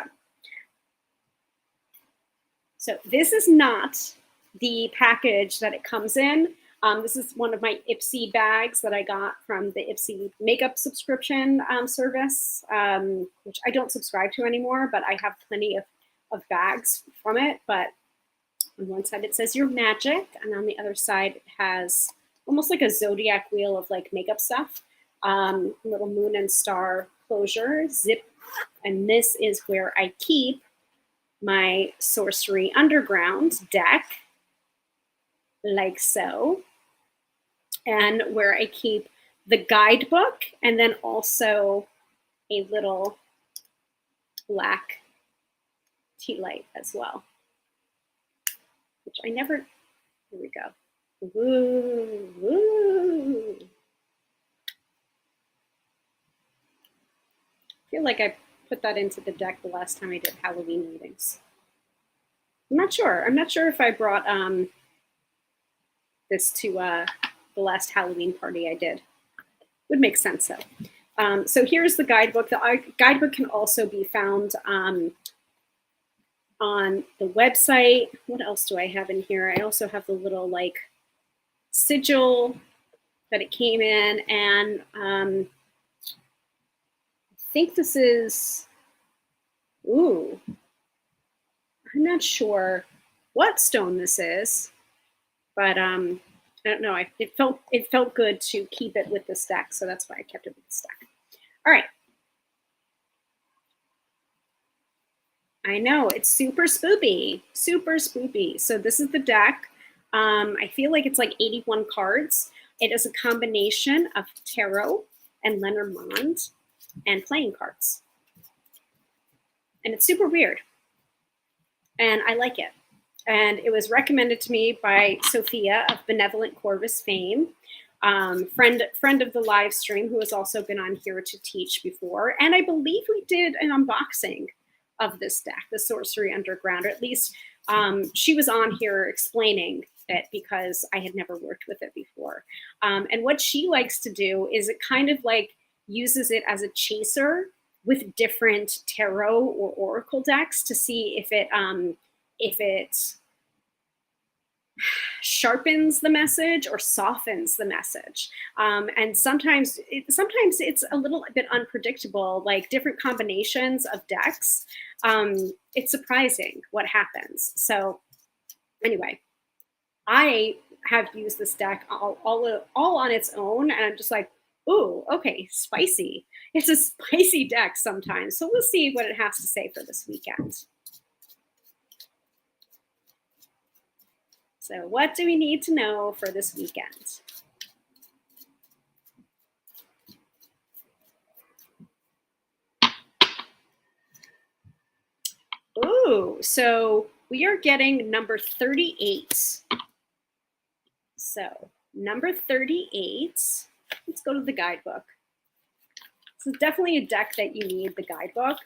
this is not the package that it comes in. This is one of my Ipsy bags that I got from the Ipsy makeup subscription service, which I don't subscribe to anymore, but I have plenty of bags from it. But on one side it says your magic, and on the other side it has almost like a zodiac wheel of like makeup stuff, little moon and star closure, zip, and this is where I keep my Sorcery Underground deck, like so, and where I keep the guidebook and then also a little black tea light as well, which I never, here we go. Woo, woo. I feel like I put that into the deck the last time I did Halloween readings. I'm not sure. I'm not sure if I brought this to the last Halloween party I did. Would make sense though. So here's the guidebook. The guidebook can also be found on the website. What else do I have in here? I also have the little like sigil that it came in, and I think this is, ooh, I'm not sure what stone this is, but I don't know. It felt good to keep it with the stack, so that's why I kept it with the stack. All right. I know, it's super spoopy, super spoopy. So this is the deck. I feel like it's like 81 cards. It is a combination of tarot and Lenormand and playing cards. And it's super weird. And I like it. And it was recommended to me by Sophia of Benevolent Corvus fame, friend of the live stream, who has also been on here to teach before. And I believe we did an unboxing of this deck, the Sorcery Underground, or at least she was on here explaining it because I had never worked with it before. And what she likes to do is it kind of like uses it as a chaser with different tarot or oracle decks to see if it sharpens the message or softens the message. And sometimes it's a little bit unpredictable, like different combinations of decks. It's surprising what happens. So anyway, I have used this deck all on its own, and I'm just like, ooh, okay, spicy. It's a spicy deck sometimes. So we'll see what it has to say for this weekend. So what do we need to know for this weekend? Ooh, so we are getting number 38. So number 38, let's go to the guidebook. This is definitely a deck that you need, the guidebook.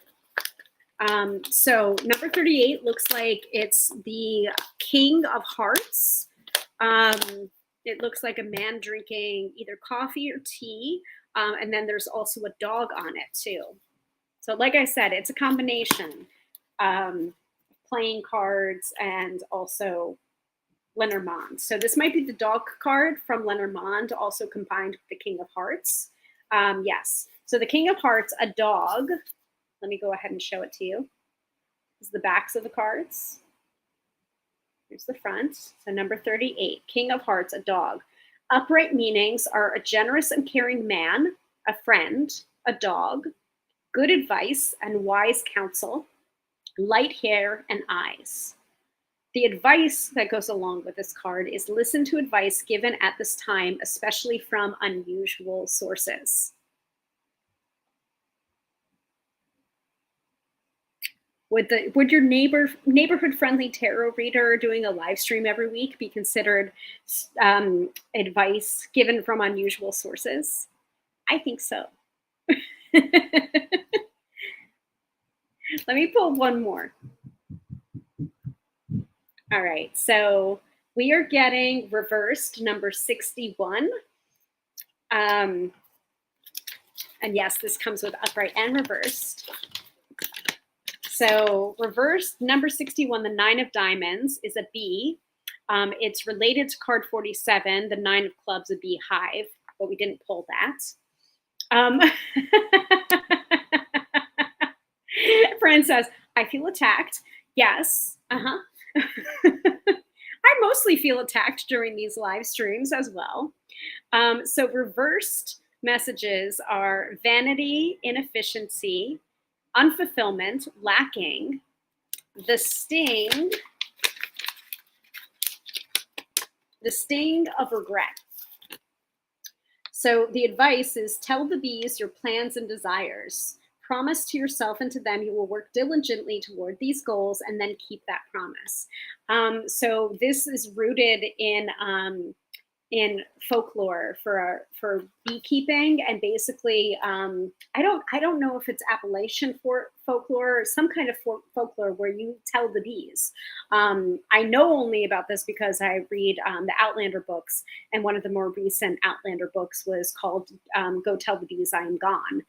So number 38 looks like it's the King of Hearts. It looks like a man drinking either coffee or tea. And then there's also a dog on it too. So like I said, it's a combination. Playing cards and also Lenormand. So this might be the dog card from Lenormand, also combined with the King of Hearts. Yes. So the King of Hearts, a dog. Let me go ahead and show it to you. This is the backs of the cards. Here's the front. So number 38, King of Hearts, a dog. Upright meanings are a generous and caring man, a friend, a dog, good advice and wise counsel, light hair and eyes. The advice that goes along with this card is listen to advice given at this time, especially from unusual sources. Would your neighborhood friendly tarot reader doing a live stream every week be considered advice given from unusual sources? I think so. Let me pull one more. All right, so we are getting reversed number 61. And yes, this comes with upright and reversed. So reversed number 61, the 9 of diamonds, is a bee. It's related to card 47, the 9 of clubs, a beehive, but we didn't pull that. Fran says, I feel attacked. Yes. I mostly feel attacked during these live streams as well. So reversed messages are vanity, inefficiency, unfulfillment, lacking, the sting of regret. So the advice is tell the bees your plans and desires. Promise to yourself and to them you will work diligently toward these goals and then keep that promise. So this is rooted in folklore for beekeeping, and basically I don't know if it's Appalachian for folklore or some kind of folklore where you tell the bees. I know only about this because I read the Outlander books, and one of the more recent Outlander books was called Go Tell the Bees I Am Gone,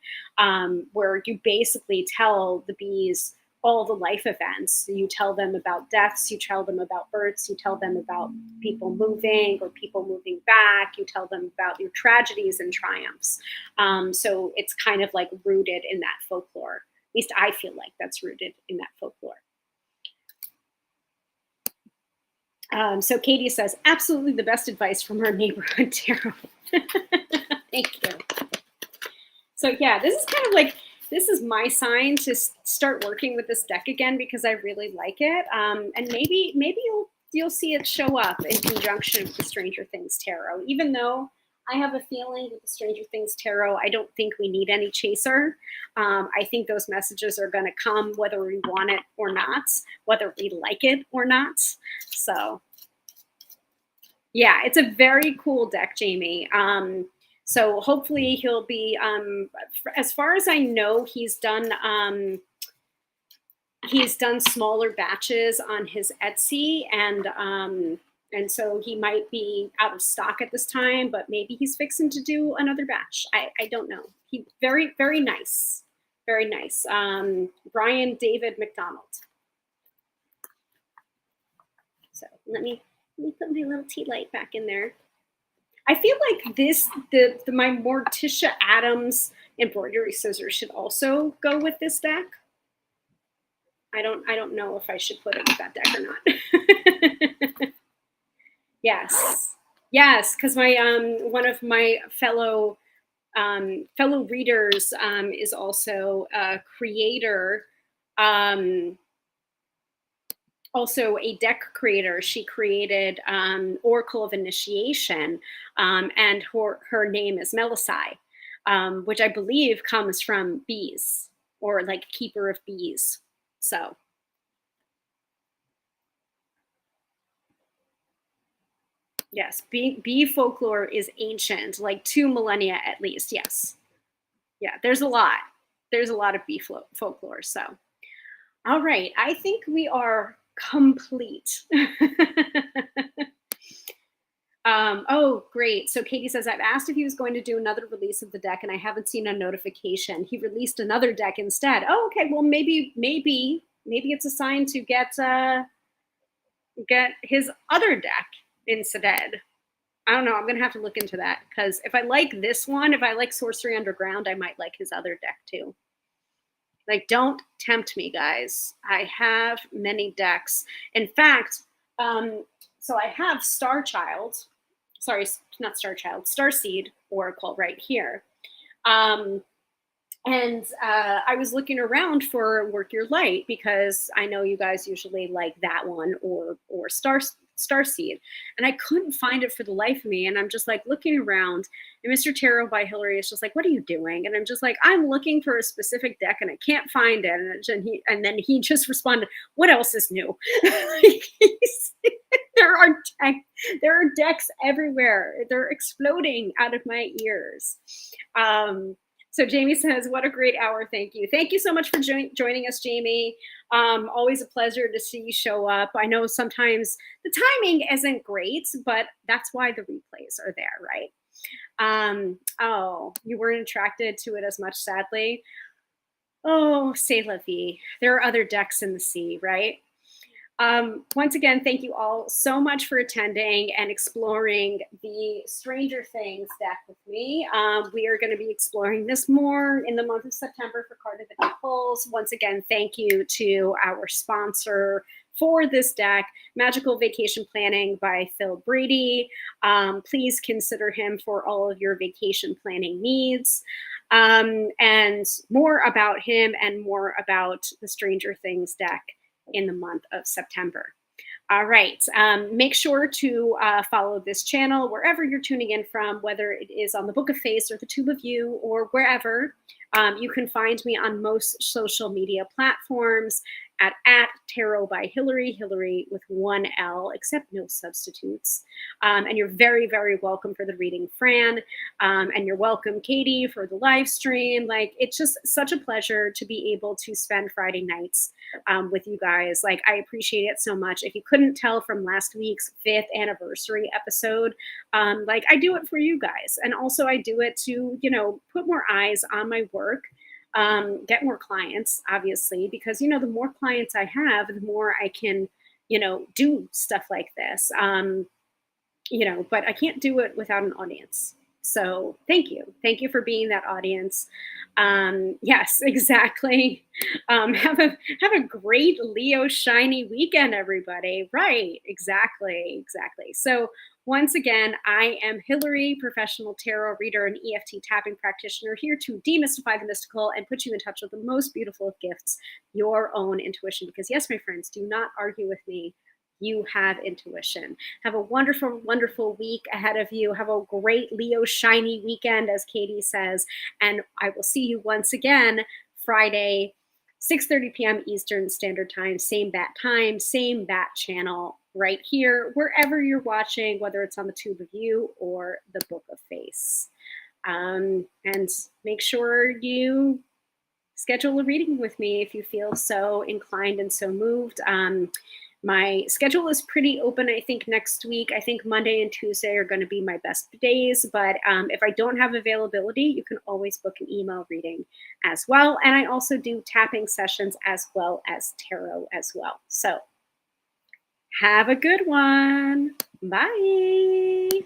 where you basically tell the bees all the life events. You tell them about deaths, you tell them about births, you tell them about people moving or people moving back, you tell them about your tragedies and triumphs. So it's kind of like rooted in that folklore. At least I feel like that's rooted in that folklore. So Katie says, absolutely the best advice from our neighborhood tarot. Thank you. So yeah, this is kind of like, this is my sign to start working with this deck again because I really like it. And maybe you'll see it show up in conjunction with the Stranger Things tarot. Even though I have a feeling with the Stranger Things tarot, I don't think we need any chaser. I think those messages are going to come whether we want it or not, whether we like it or not. So yeah, it's a very cool deck, Jamie. So hopefully he'll be, as far as I know, he's done smaller batches on his Etsy, and And so he might be out of stock at this time, but maybe he's fixing to do another batch. I don't know. He very, very nice. Very nice. Brian David McDonald. So let me put my little tea light back in there. I feel like my Morticia Adams embroidery scissors should also go with this deck. I don't know if I should put it with that deck or not. Yes, yes, because my one of my fellow readers is also a creator, also a deck creator. She created Oracle of Initiation, and her name is Melisai, which I believe comes from bees, or like keeper of bees. So yes, bee folklore is ancient, like 2 millennia at least. Yes. Yeah, there's a lot. There's a lot of bee folklore. So, all right, I think we are complete. Oh, great. So Katie says, I've asked if he was going to do another release of the deck, and I haven't seen a notification. He released another deck instead. Oh, okay. Well, maybe it's a sign to get his other deck instead. I don't know. I'm going to have to look into that, because if I like this one, if I like Sorcery Underground, I might like his other deck too. Like, don't tempt me, guys. I have many decks. In fact, so I have Starseed Oracle right here. And I was looking around for Work Your Light, because I know you guys usually like that one, or Starseed, and I couldn't find it for the life of me. And I'm just like looking around, and Mr. Tarot by Hilary is just like, "What are you doing?" And I'm just like, "I'm looking for a specific deck, and I can't find it." And then he just responded, "What else is new?" there are decks everywhere. They're exploding out of my ears. So Jamie says, what a great hour. Thank you. Thank you so much for joining us, Jamie. Always a pleasure to see you show up. I know sometimes the timing isn't great, but that's why the replays are there, right? Oh, you weren't attracted to it as much, sadly. Oh, c'est la vie. There are other decks in the sea, right? Once again, thank you all so much for attending and exploring the Stranger Things deck with me. We are going to be exploring this more in the month of September for Card of the Nipples. Once again, thank you to our sponsor for this deck, Magical Vacation Planning by Phil Brady. Please consider him for all of your vacation planning needs. And more about him and more about the Stranger Things deck in the month of September. All right. Make sure to follow this channel wherever you're tuning in from, whether it is on the Book of Face or the Tube of You or wherever. You can find me on most social media platforms at Tarot by Hilary, Hilary with 1 L, except no substitutes. And you're very, very welcome for the reading, Fran. And you're welcome, Katie, for the live stream. Like, it's just such a pleasure to be able to spend Friday nights with you guys. Like, I appreciate it so much. If you couldn't tell from last week's 5th anniversary episode, like, I do it for you guys. And also I do it to, put more eyes on my work. Get more clients, obviously, because, the more clients I have, the more I can, do stuff like this, but I can't do it without an audience. So thank you. Thank you for being that audience. Yes, exactly. Have a great Leo shiny weekend, everybody. Right. Exactly. So once again, I am Hilary, professional tarot reader and EFT tapping practitioner, here to demystify the mystical and put you in touch with the most beautiful of gifts, your own intuition. Because yes, my friends, do not argue with me. You have intuition. Have a wonderful, wonderful week ahead of you. Have a great Leo shiny weekend, as Katie says. And I will see you once again Friday, 6:30 p.m. Eastern Standard Time, same bat time, same bat channel, right here, wherever you're watching, whether it's on the Tube of You or the Book of Face. And make sure you schedule a reading with me if you feel so inclined and so moved. My schedule is pretty open, I think, next week. I think Monday and Tuesday are going to be my best days. But if I don't have availability, you can always book an email reading as well. And I also do tapping sessions as well as tarot as well. So have a good one. Bye.